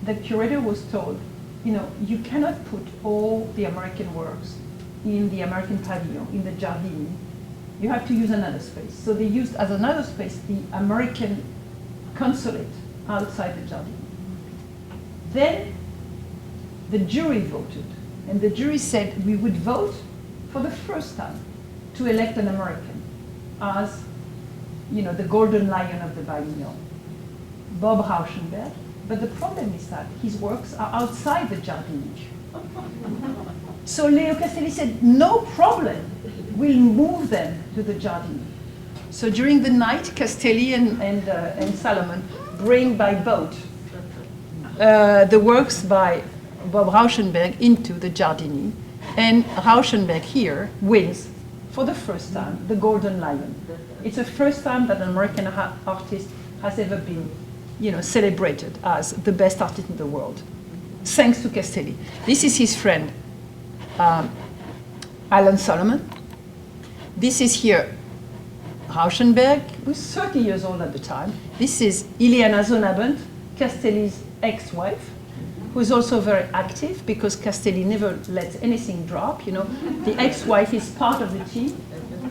the curator was told, you cannot put all the American works in the American pavilion, in the Giardini. You have to use another space. So they used as another space the American consulate outside the Giardini. Then the jury voted, and the jury said we would vote for the first time to elect an American as, the golden lion of the biennial, Bob Rauschenberg. But the problem is that his works are outside the Giardini. So Leo Castelli said, no problem, we'll move them to the Giardini. So during the night, Castelli and Salomon bring by boat the works by Bob Rauschenberg into the Giardini, and Rauschenberg here wins for the first time the Golden Lion. It's the first time that an American artist has ever been, celebrated as the best artist in the world, thanks to Castelli. This is his friend, Alan Solomon. This is here Rauschenberg, who's 30 years old at the time. This is Ileana Zonabend, Castelli's ex-wife, who's also very active because Castelli never lets anything drop. The ex-wife is part of the team,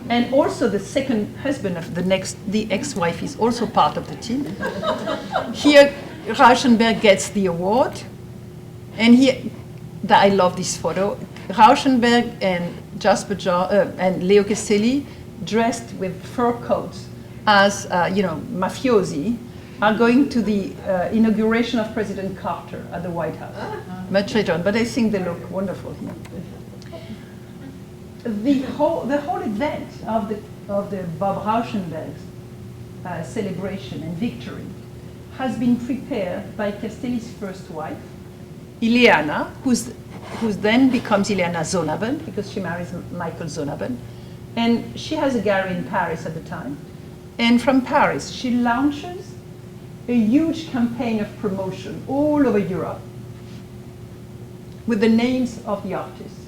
and also the second husband of the ex-wife is also part of the team. Here, Rauschenberg gets the award, and here, I love this photo. Rauschenberg and Jasper and Leo Castelli, dressed with fur coats as mafiosi, are going to the inauguration of President Carter at the White House. Much later on, but I think they look wonderful here. The whole event of the Bob Rauschenberg celebration and victory has been prepared by Castelli's first wife, Ileana, who then becomes Ileana Zonabend because she marries Michael Zonabend, and she has a gallery in Paris at the time. And from Paris, she launches a huge campaign of promotion all over Europe with the names of the artists,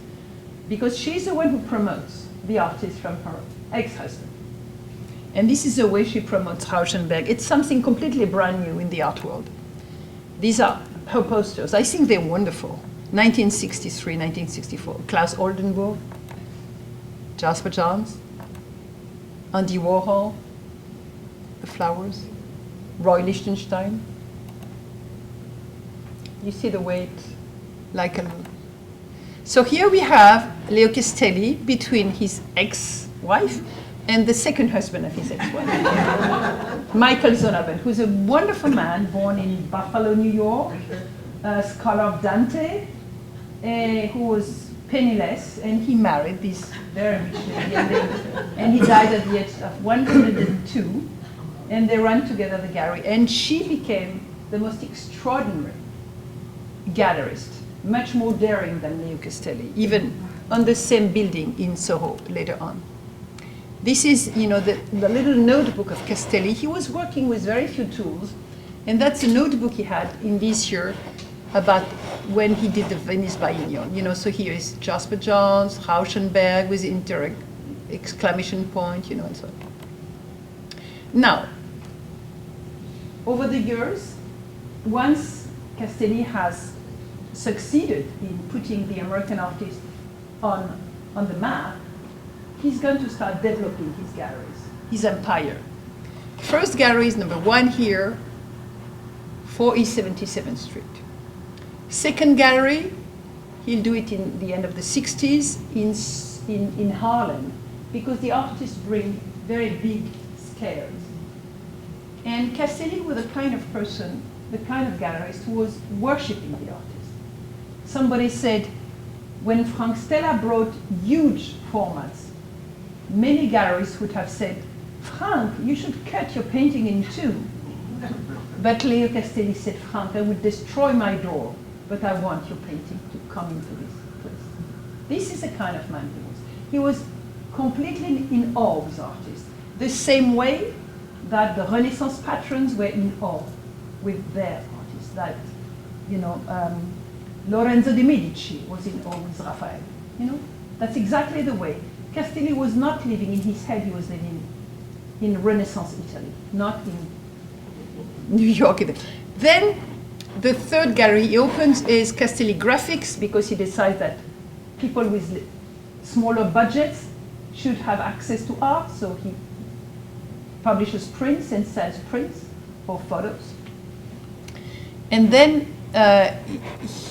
because she's the one who promotes the artist from her ex-husband. And this is the way she promotes Rauschenberg. It's something completely brand new in the art world. These are her posters. I think they're wonderful. 1963, 1964. Klaus Oldenburg, Jasper Johns, Andy Warhol, the flowers, Roy Lichtenstein. You see the weight, like a... So here we have Leo Castelli between his ex-wife and the second husband of his ex-wife, Michael Zonabend, who's a wonderful man born in Buffalo, New York, a scholar of Dante, who was penniless, and he married this very rich lady, and he died at the age of 102, and they ran together the gallery, and she became the most extraordinary gallerist, much more daring than Leo Castelli, even on the same building in Soho later on. This is, the little notebook of Castelli. He was working with very few tools, and that's a notebook he had in this year about when he did the Venice Biennial. So here is Jasper Johns, Rauschenberg with the exclamation point, and so on. Now, over the years, once Castelli has succeeded in putting the American artist on the map, he's going to start developing his galleries, his empire. First gallery is number 1 here, 4 East 77th Street. Second gallery, he'll do it in the end of the 60s in Harlem, because the artists bring very big scales. And Castelli was the kind of person, the kind of gallerist who was worshipping the artist. Somebody said, when Frank Stella brought huge formats, many gallerists would have said, Frank, you should cut your painting in two. But Leo Castelli said, Frank, I would destroy my door, but I want your painting to come into this place. This is the kind of man he was. He was completely in awe with artists, the same way that the Renaissance patrons were in awe with their artists, that, you know, Lorenzo de' Medici was in awe with Raphael. You know, that's exactly the way. Castelli was not living in his head, he was living in Renaissance Italy, not in New York either. Then the third gallery he opens is Castelli Graphics, because he decides that people with smaller budgets should have access to art, so he publishes prints and sells prints or photos. And then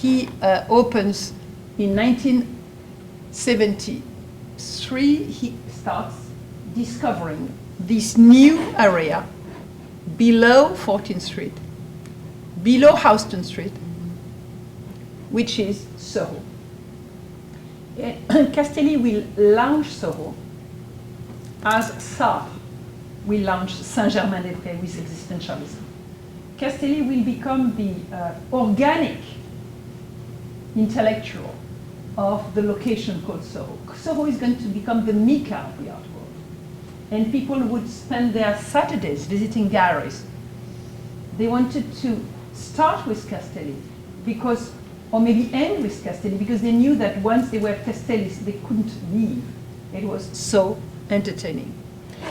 he opens in 1973, he starts discovering this new area below 14th Street, below Houston Street, which is Soho. Castelli will launch Soho as Sartre will launch Saint-Germain-des-Prés with existentialism. Castelli will become the organic intellectual of the location called Soho. Soho is going to become the Mecca of the art world. And people would spend their Saturdays visiting galleries. They wanted to start with Castelli because, or maybe end with Castelli, because they knew that once they were at Castelli's, they couldn't leave. It was so entertaining.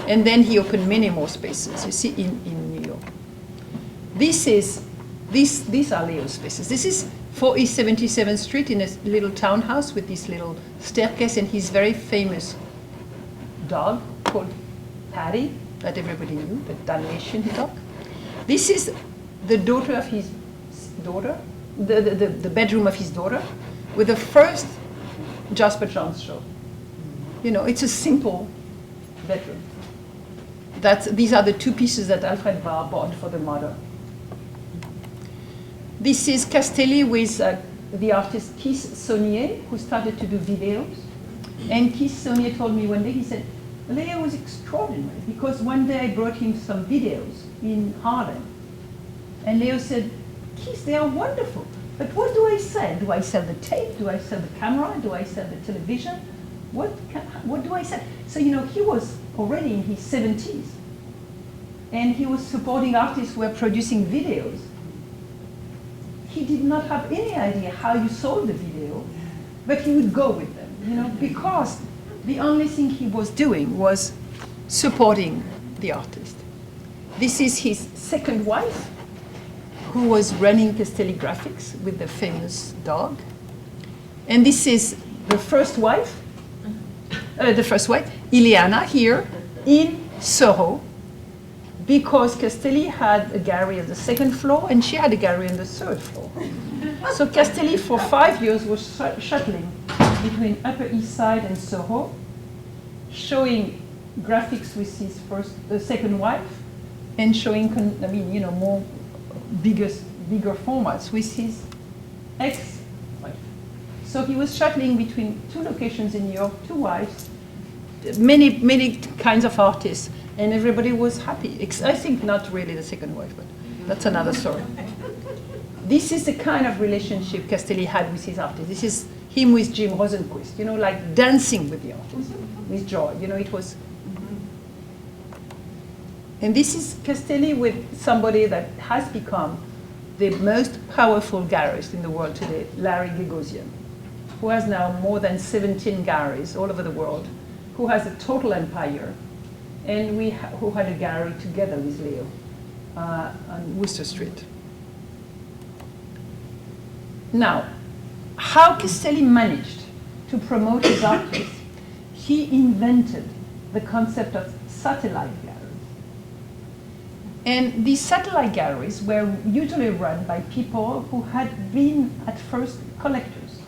And then he opened many more spaces, you see, in New York. These are Leo's spaces. This is 4 East 77th Street in a little townhouse with this little staircase and his very famous dog called Patty, that everybody knew, the Dalmatian dog. This is the daughter of his daughter, the bedroom of his daughter, with the first Jasper Johns show. You know, it's a simple bedroom. These are the two pieces that Alfred Barr bought for the mother. This is Castelli with the artist Keith Saunier, who started to do videos. And Keith Saunier told me one day, he said, Leo was extraordinary, because one day I brought him some videos in Harlem. And Leo said, Keith, they are wonderful, but what do I sell? Do I sell the tape? Do I sell the camera? Do I sell the television? What do I sell? So, you know, he was already in his 70s. And he was supporting artists who were producing videos. He did not have any idea how you sold the video, but he would go with them, you know, because the only thing he was doing was supporting the artist. This is his second wife, who was running Castelli Graphics with the famous dog. And this is the first wife, Ileana, here in Soho, because Castelli had a gallery on the second floor and she had a gallery on the third floor. So Castelli for 5 years was shuttling between Upper East Side and Soho, showing graphics with his second wife, and showing, more bigger formats with his ex-wife. So he was shuttling between two locations in New York, two wives, many kinds of artists, and everybody was happy. I think not really the second wife, but that's another story. This is the kind of relationship Castelli had with his artists. This is him with Jim Rosenquist, you know, like dancing with the artist, with joy. You know, it was. And this is Castelli with somebody that has become the most powerful gallerist in the world today, Larry Gagosian, who has now more than 17 galleries all over the world, who has a total empire, and who had a gallery together with Leo on Worcester Street. Now, how Castelli managed to promote his artists, he invented the concept of satellite galleries. And these satellite galleries were usually run by people who had been at first collectors.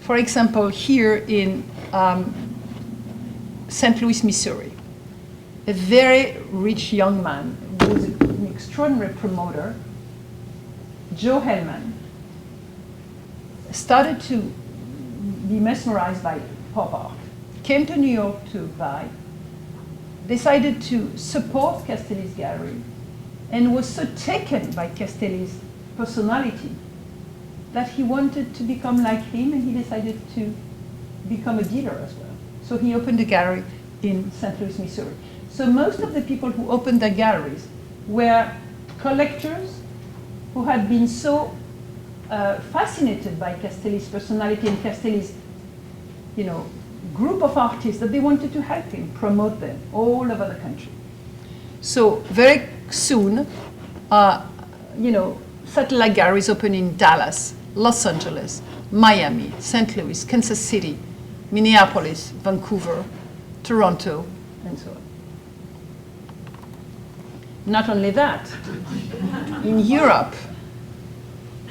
For example, here in St. Louis, Missouri, a very rich young man who was an extraordinary promoter, Joe Hellman, started to be mesmerized by pop art, came to New York to buy, decided to support Castelli's gallery, and was so taken by Castelli's personality that he wanted to become like him, and he decided to become a dealer as well. So he opened a gallery in St. Louis, Missouri. So most of the people who opened their galleries were collectors who had been so fascinated by Castelli's personality and Castelli's, group of artists that they wanted to help him promote them all over the country. So very soon, satellite galleries opened in Dallas, Los Angeles, Miami, St. Louis, Kansas City, Minneapolis, Vancouver, Toronto, and so on. Not only that, in Europe,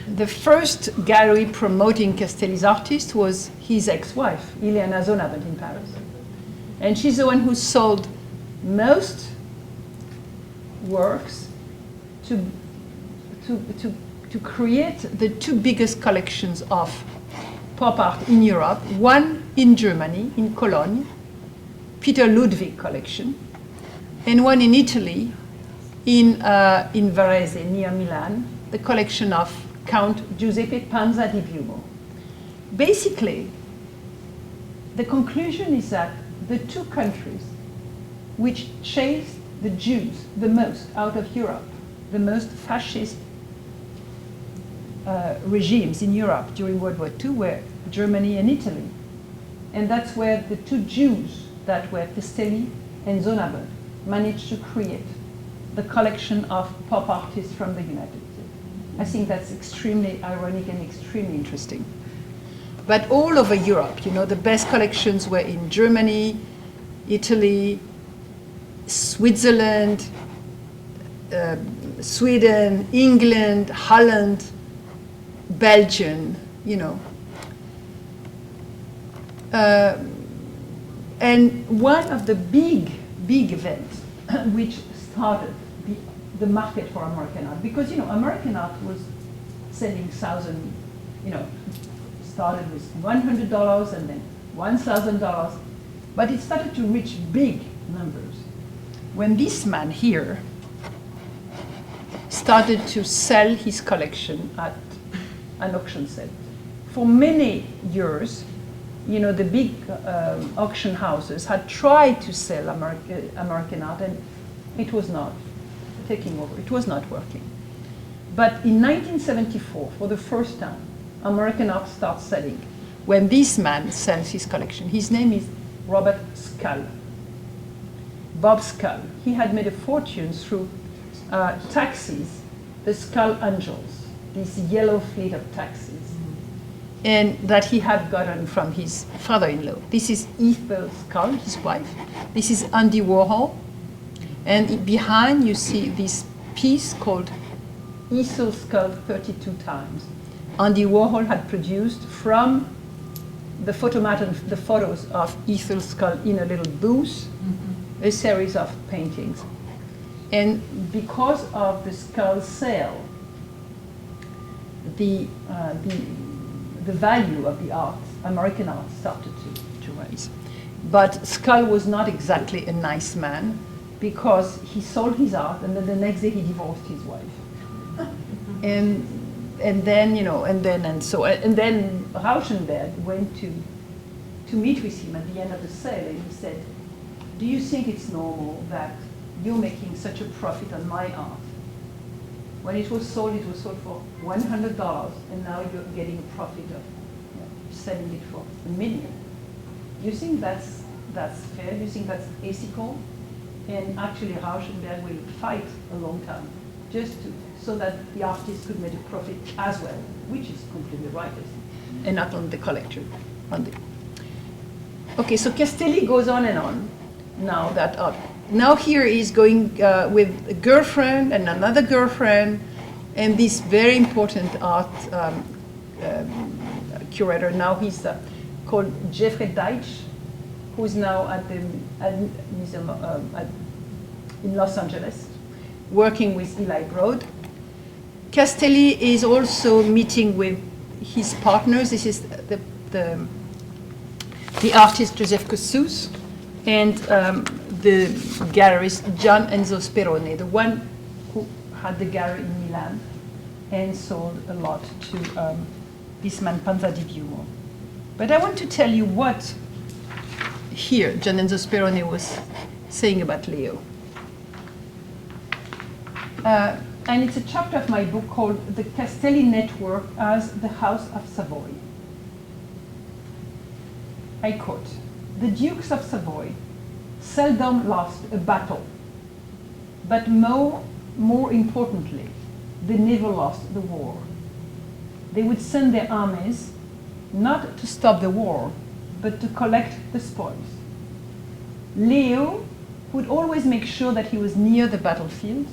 the first gallery promoting Castelli's artist was his ex-wife, Ileana Zonabend, in Paris. And she's the one who sold most works to create the two biggest collections of pop art in Europe, one in Germany, in Cologne, Peter Ludwig collection, and one in Italy, in Varese, near Milan, the collection of Count Giuseppe Panza di Viumo. Basically, the conclusion is that the two countries which chased the Jews the most out of Europe, the most fascist regimes in Europe during World War II were Germany and Italy. And that's where the two Jews that were Castelli and Zonabend managed to create the collection of pop artists from the United States. I think that's extremely ironic and extremely interesting. But all over Europe, the best collections were in Germany, Italy, Switzerland, Sweden, England, Holland, Belgium, and one of the big events which started the market for American art, because American art was selling started with $100 and then $1,000, but it started to reach big numbers when this man here started to sell his collection at an auction sale. For many years, the big auction houses had tried to sell American art, and it was not taking over. It was not working. But in 1974, for the first time, American art starts selling. When this man sells his collection, his name is Robert Scull. Bob Scull. He had made a fortune through taxis, the Scull Angels, this yellow fleet of taxis, and that he had gotten from his father-in-law. This is Ethel Scull, his wife. This is Andy Warhol. And behind you see this piece called Ethel Scull 32 Times. Andy Warhol had produced from the photomat and the photos of Ethel Scull in a little booth, a series of paintings. And because of the Scull sale, the value of the art, American art, started to rise. But Scull was not exactly a nice man, because he sold his art and then the next day he divorced his wife. And then Rauschenberg went to meet with him at the end of the sale, and he said, "Do you think it's normal that you're making such a profit on my art? When it was sold for $100, and now you're getting a profit of selling it for $1 million. Do you think that's fair? Do you think that's ethical?" And actually, Rauschenberg will fight a long time so that the artist could make a profit as well, which is completely right, I think, and not on the collector. Okay, so Castelli goes on and on. Now that Now here he's going with a girlfriend and another girlfriend, and this very important art curator. Now he's called Jeffrey Deitch, who's now at the museum in Los Angeles, working with Eli Broad. Castelli is also meeting with his partners. This is the artist Joseph Kossuth and the gallerist Gian Enzo Sperone, the one who had the gallery in Milan and sold a lot to this man Panza di Piumo. But I want to tell you what here Gian Enzo Sperone was saying about Leo. And it's a chapter of my book called The Castelli Network as the House of Savoy. I quote, "The Dukes of Savoy seldom lost a battle, but more importantly, they never lost the war. They would send their armies not to stop the war, but to collect the spoils. Leo would always make sure that he was near the battlefield,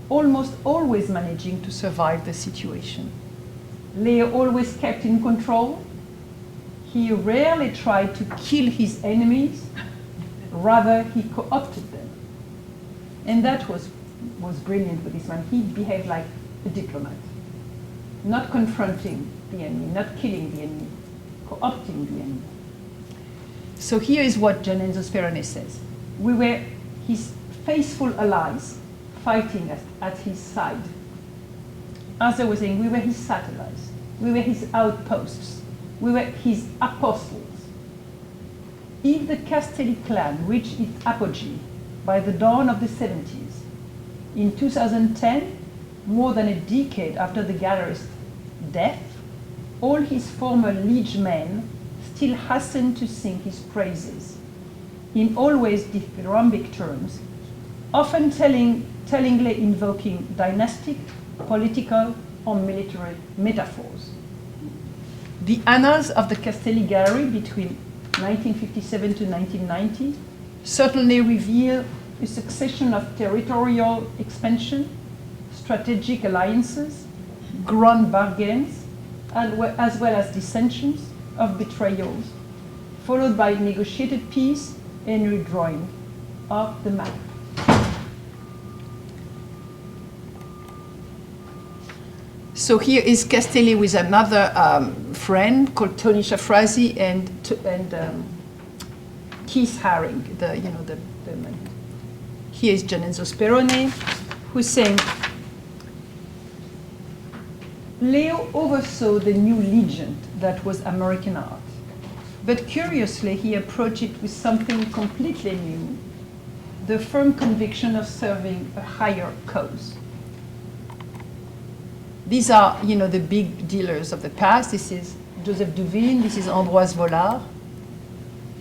almost always managing to survive the situation. Leo always kept in control. He rarely tried to kill his enemies, rather he co-opted them." And that was brilliant with this man. He behaved like a diplomat, not confronting the enemy, not killing the enemy, co-opting the enemy. So here is what Gian Enzo Sperone says. "We were his faithful allies, fighting at his side. As I was saying, we were his satellites. We were his outposts. We were his apostles. If the Castelli clan reached its apogee by the dawn of the 70s, in 2010, more than a decade after the gallerist's death, all his former liege men still hastened to sing his praises, in always dithyrambic terms, often tellingly invoking dynastic, political, or military metaphors. The annals of the Castelli Gallery between 1957 to 1990 certainly reveal a succession of territorial expansion, strategic alliances, grand bargains, as well as dissensions of betrayals, followed by negotiated peace and redrawing of the map. So here is Castelli with another friend called Tony Shafrazi and Keith Haring, the man. Here is Gian Enzo Sperone, who's saying, "Leo oversaw the new legend that was American art, but curiously he approached it with something completely new, the firm conviction of serving a higher cause." These are, the big dealers of the past. This is Joseph Duveen, this is Ambroise Vollard.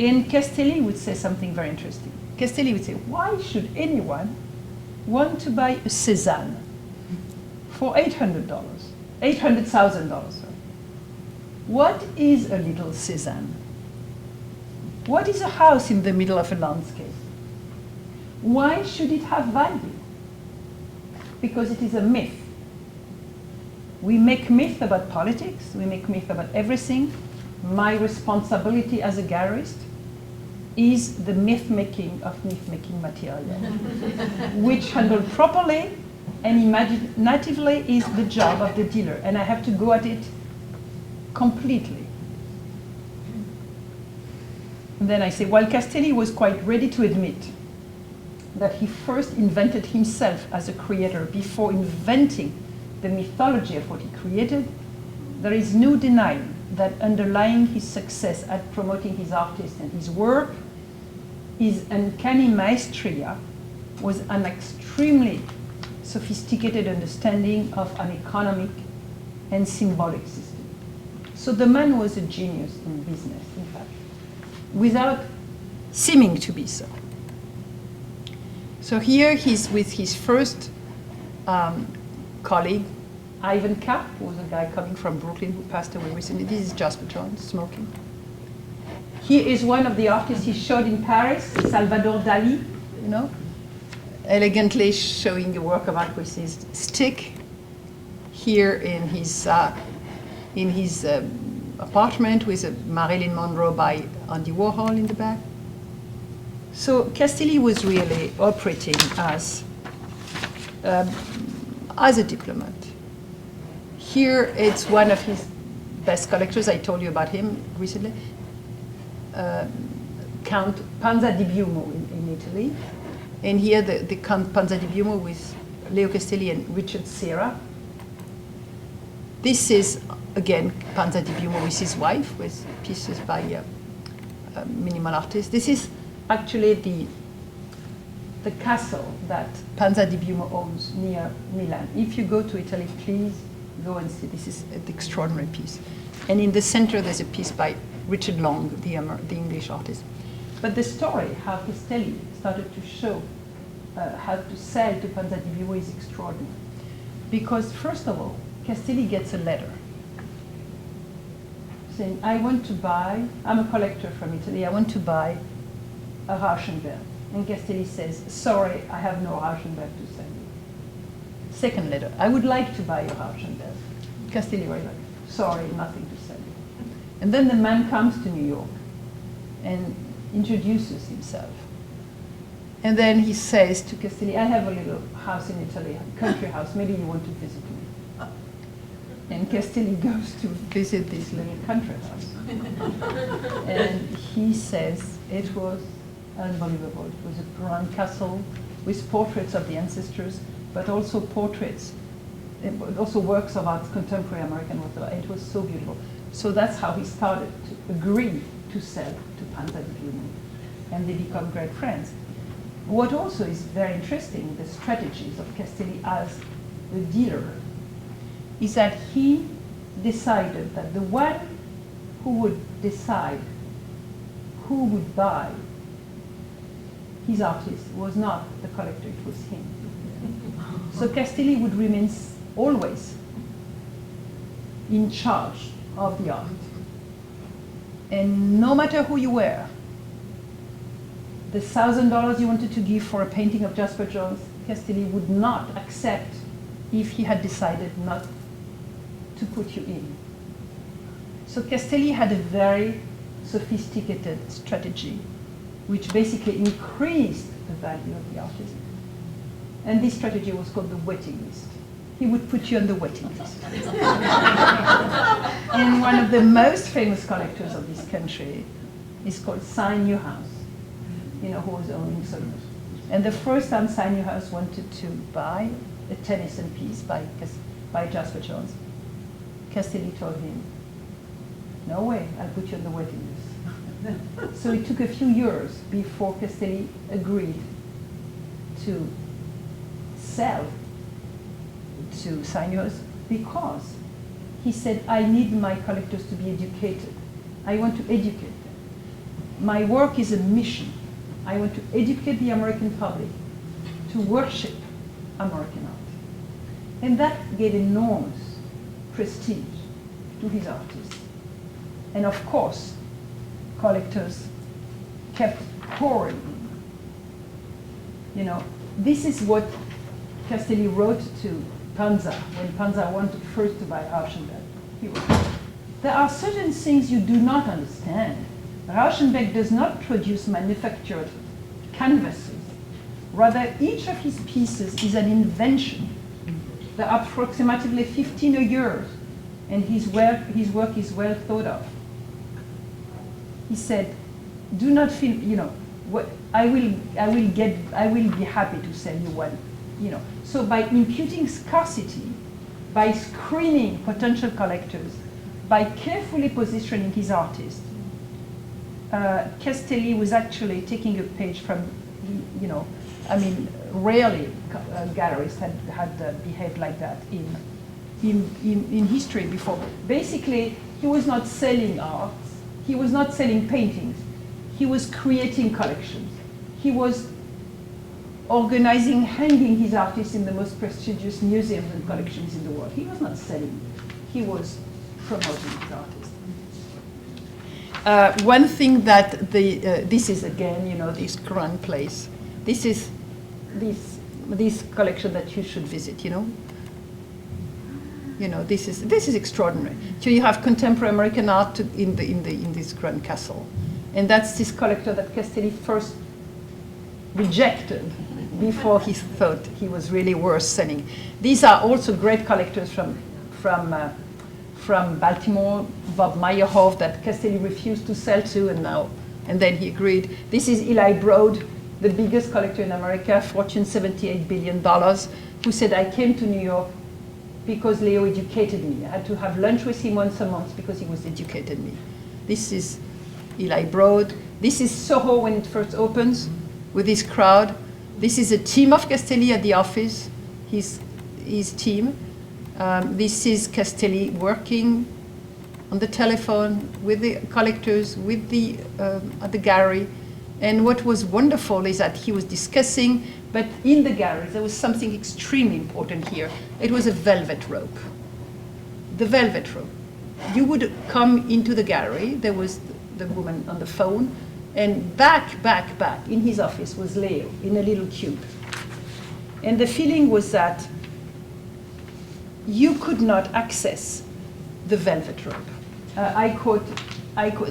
And Castelli would say something very interesting. Castelli would say, "Why should anyone want to buy a Cézanne for $800,000? Sorry. What is a little Cézanne? What is a house in the middle of a landscape? Why should it have value? Because it is a myth. We make myth about politics, we make myth about everything. My responsibility as a gallerist is the myth-making of myth-making material, which handled properly and imaginatively is the job of the dealer, and I have to go at it completely." And then I say, while Castelli was quite ready to admit that he first invented himself as a creator before inventing the mythology of what he created, there is no denying that underlying his success at promoting his artist and his work, his uncanny maestria was an extremely sophisticated understanding of an economic and symbolic system. So the man was a genius in business, in fact, without seeming to be so. So here he's with his first colleague, Ivan Kapp, who was a guy coming from Brooklyn who passed away recently. This is Jasper John, smoking. Here is one of the artists he showed in Paris, Salvador Dali, you know, elegantly showing the work of art with his stick here in his apartment with a Marilyn Monroe by Andy Warhol in the back. So Castelli was really operating as a diplomat. Here it's one of his best collectors. I told you about him recently. Count Panza di Biumo in Italy. And here the Count Panza di Biumo with Leo Castelli and Richard Serra. This is, again, Panza di Biumo with his wife, with pieces by minimal artists. This is actually the castle that Panza di Biumo owns near Milan. If you go to Italy, please go and see. This is an extraordinary piece. And in the center, there's a piece by Richard Long, the English artist. But the story, how Castelli started to show how to sell to Panza di Biumo is extraordinary. Because, first of all, Castelli gets a letter saying, I want to buy, I'm a collector from Italy, I want to buy a Rauschenberg. And Castelli says, sorry, I have no Rauschenberg to sell you. Second letter, I would like to buy a Rauschenberg. Castelli writes, sorry, nothing to sell you. And then the man comes to New York and introduces himself. And then he says to Castelli, I have a little house in Italy, a country house, maybe you want to visit me. And Castelli goes to visit this little country house. And he says it was unbelievable. It was a grand castle with portraits of the ancestors, but also portraits, also works of art, contemporary American art. It was so beautiful. So that's how he started to agree to sell to Panza di Biumo. And they become great friends. What also is very interesting, the strategies of Castelli as the dealer, is that he decided that the one who would decide who would buy his artist was not the collector, it was him. So Castelli would remain always in charge of the art. And no matter who you were, the $1,000 you wanted to give for a painting of Jasper Johns, Castelli would not accept if he had decided not to put you in. So Castelli had a very sophisticated strategy, which basically increased the value of the artist. And this strategy was called the waiting list. He would put you on the waiting list. And one of the most famous collectors of this country is called Cy Newhouse, you know, who was owning Sotheby's. And the first time Cy Newhouse wanted to buy a Tennyson piece by Jasper Johns, Castelli told him, no way, I'll put you on the waiting list. So it took a few years before Castelli agreed to sell to Cy Newhouse, because he said, I need my collectors to be educated. I want to educate them. My work is a mission. I want to educate the American public to worship American art. And that gave enormous prestige to his artists. And of course, collectors kept pouring in. You know, this is what Castelli wrote to Panza when Panza wanted first to buy Rauschenberg. He wrote, there are certain things you do not understand. Rauschenberg does not produce manufactured canvases. Rather, each of his pieces is an invention. There are approximately 15 a year, and his work is well thought of. He said, do not feel, you know, I will be happy to sell you one, you know. So by imputing scarcity, by screening potential collectors, by carefully positioning his artist, Castelli was actually taking a page from, you know, I mean, rarely gallerists had behaved like that in history before. Basically, he was not selling art, he was not selling paintings, he was creating collections. He was organizing, hanging his artists in the most prestigious museums and collections in the world. He was not selling, he was promoting his artists. One thing that this is again, you know, this grand place. This is this collection that you should visit, you know. You know, this is extraordinary. So you have contemporary American art in this grand castle. And that's this collector that Castelli first rejected before he thought he was really worth selling. These are also great collectors from Baltimore, Bob Meyerhoff, that Castelli refused to sell to, and then he agreed. This is Eli Broad, the biggest collector in America, fortune $78 billion, who said, I came to New York because Leo educated me. I had to have lunch with him once a month because he was educated me. This is Eli Broad. This is Soho when it first opens with his crowd. This is a team of Castelli at the office, his team. This is Castelli working on the telephone with the collectors, at the gallery. And what was wonderful is that he was discussing, but in the gallery there was something extremely important here. It was a velvet rope. The velvet rope. You would come into the gallery, there was the woman on the phone, and back in his office was Leo in a little cube. And the feeling was that you could not access the velvet rope. I quote,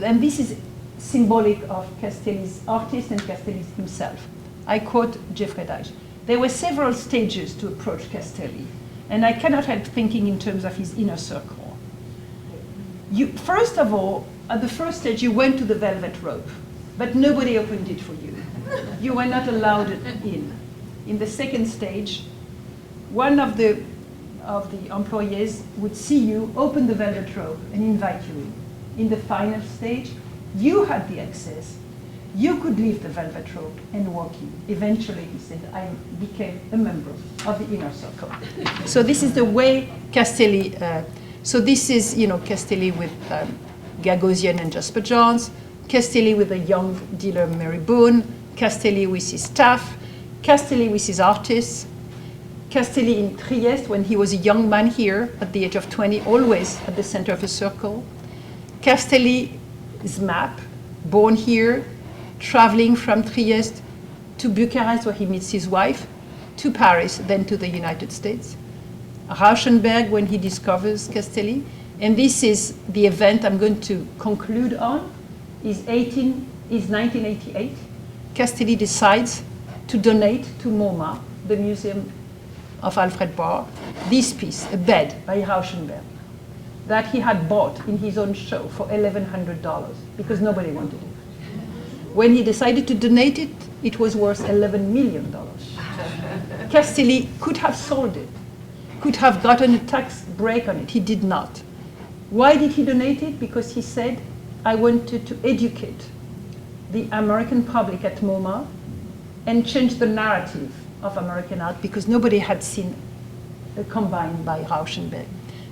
and this is symbolic of Castelli's artist and Castelli's himself. I quote Jeffrey Deitch. There were several stages to approach Castelli, and I cannot help thinking in terms of his inner circle. First of all, at the first stage, you went to the velvet rope, but nobody opened it for you. You were not allowed in. In the second stage, one of the employees would see you, open the velvet rope, and invite you in. In the final stage, you had the access. You could leave the velvet rope and walk in. Eventually, he said, I became a member of the inner circle. So this is the way Castelli, so this is, Castelli with Gagosian and Jasper Johns, Castelli with a young dealer, Mary Boone, Castelli with his staff, Castelli with his artists, Castelli in Trieste when he was a young man here at the age of 20, always at the center of a circle. Castelli's map, born here, traveling from Trieste to Bucharest where he meets his wife, to Paris, then to the United States. Rauschenberg when he discovers Castelli. And this is the event I'm going to conclude on, is 1988. Castelli decides to donate to MoMA, the Museum of Alfred Barr, this piece, a bed by Rauschenberg, that he had bought in his own show for $1,100 because nobody wanted it. When he decided to donate it, it was worth $11 million. Castelli could have sold it, could have gotten a tax break on it. He did not. Why did he donate it? Because he said, I wanted to educate the American public at MoMA and change the narrative of American art because nobody had seen a combine by Rauschenberg.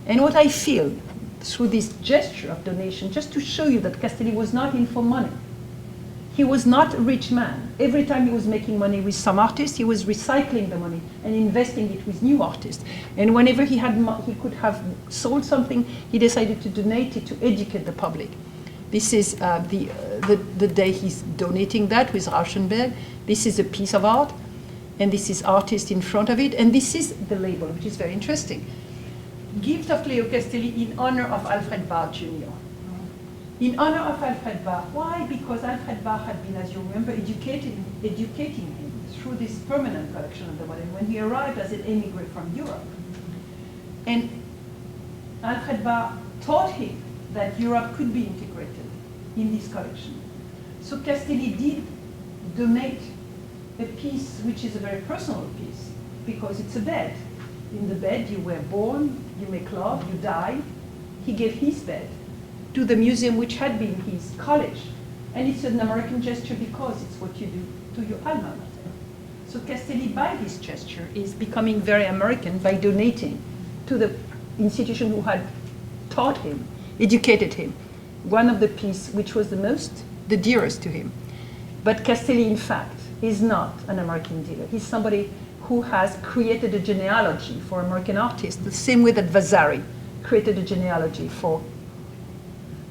And what I feel through this gesture of donation, just to show you that Castelli was not in for money. He was not a rich man. Every time he was making money with some artist, he was recycling the money and investing it with new artists. And whenever he could have sold something, he decided to donate it to educate the public. This is the day he's donating that with Rauschenberg. This is a piece of art, and this is artist in front of it, and this is the label, which is very interesting. Gift of Leo Castelli in honor of Alfred Barr Jr. In honor of Alfred Barr. Why? Because Alfred Barr had been, as you remember, educating him through this permanent collection of the modern when he arrived as an immigrant from Europe. And Alfred Barr taught him that Europe could be integrated in his collection. So Castelli did donate a piece which is a very personal piece because it's a bed. In the bed you were born, you make love, you die. He gave his bed to the museum which had been his college. And it's an American gesture because it's what you do to your alma mater. So Castelli, by this gesture, is becoming very American by donating to the institution who had taught him, educated him, one of the pieces which was the dearest to him. But Castelli, in fact, is not an American dealer. He's somebody who has created a genealogy for American artists, the same way that Vasari created a genealogy for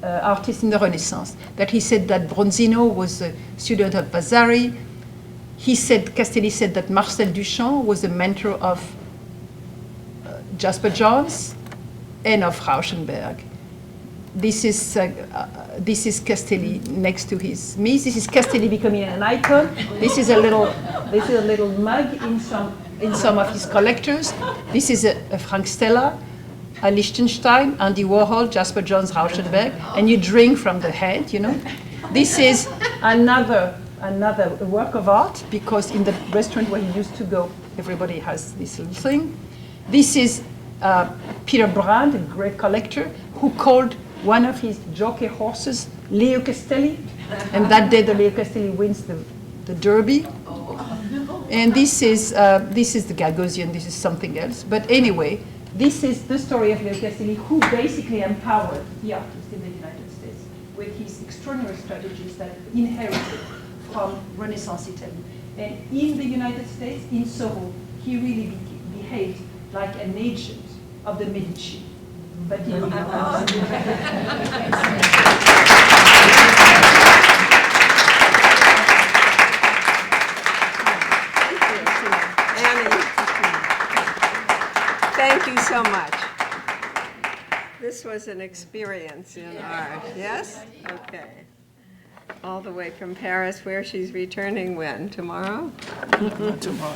artists in the Renaissance. That he said that Bronzino was a student of Vasari, Castelli said that Marcel Duchamp was a mentor of Jasper Johns and of Rauschenberg. This is Castelli next to his Mies. This is Castelli becoming an icon. This is a little mug in some of his collectors. This is a Frank Stella, a Liechtenstein, Andy Warhol, Jasper Johns, Rauschenberg, and you drink from the head, you know. This is another work of art, because in the restaurant where he used to go, everybody has this little thing. This is Peter Brand, a great collector, who called one of his jockey horses Leo Castelli, and that day the Leo Castelli wins the Derby. And this is the Gagosian. This is something else. But anyway, this is the story of Leo Castelli, who basically empowered the artist in the United States with his extraordinary strategies that inherited from Renaissance Italy. And in the United States, in Soho, he really behaved like an agent of the Medici. But he Thank you so much. This was an experience in art, yes? Okay. All the way from Paris, where she's returning when? Tomorrow? Tomorrow.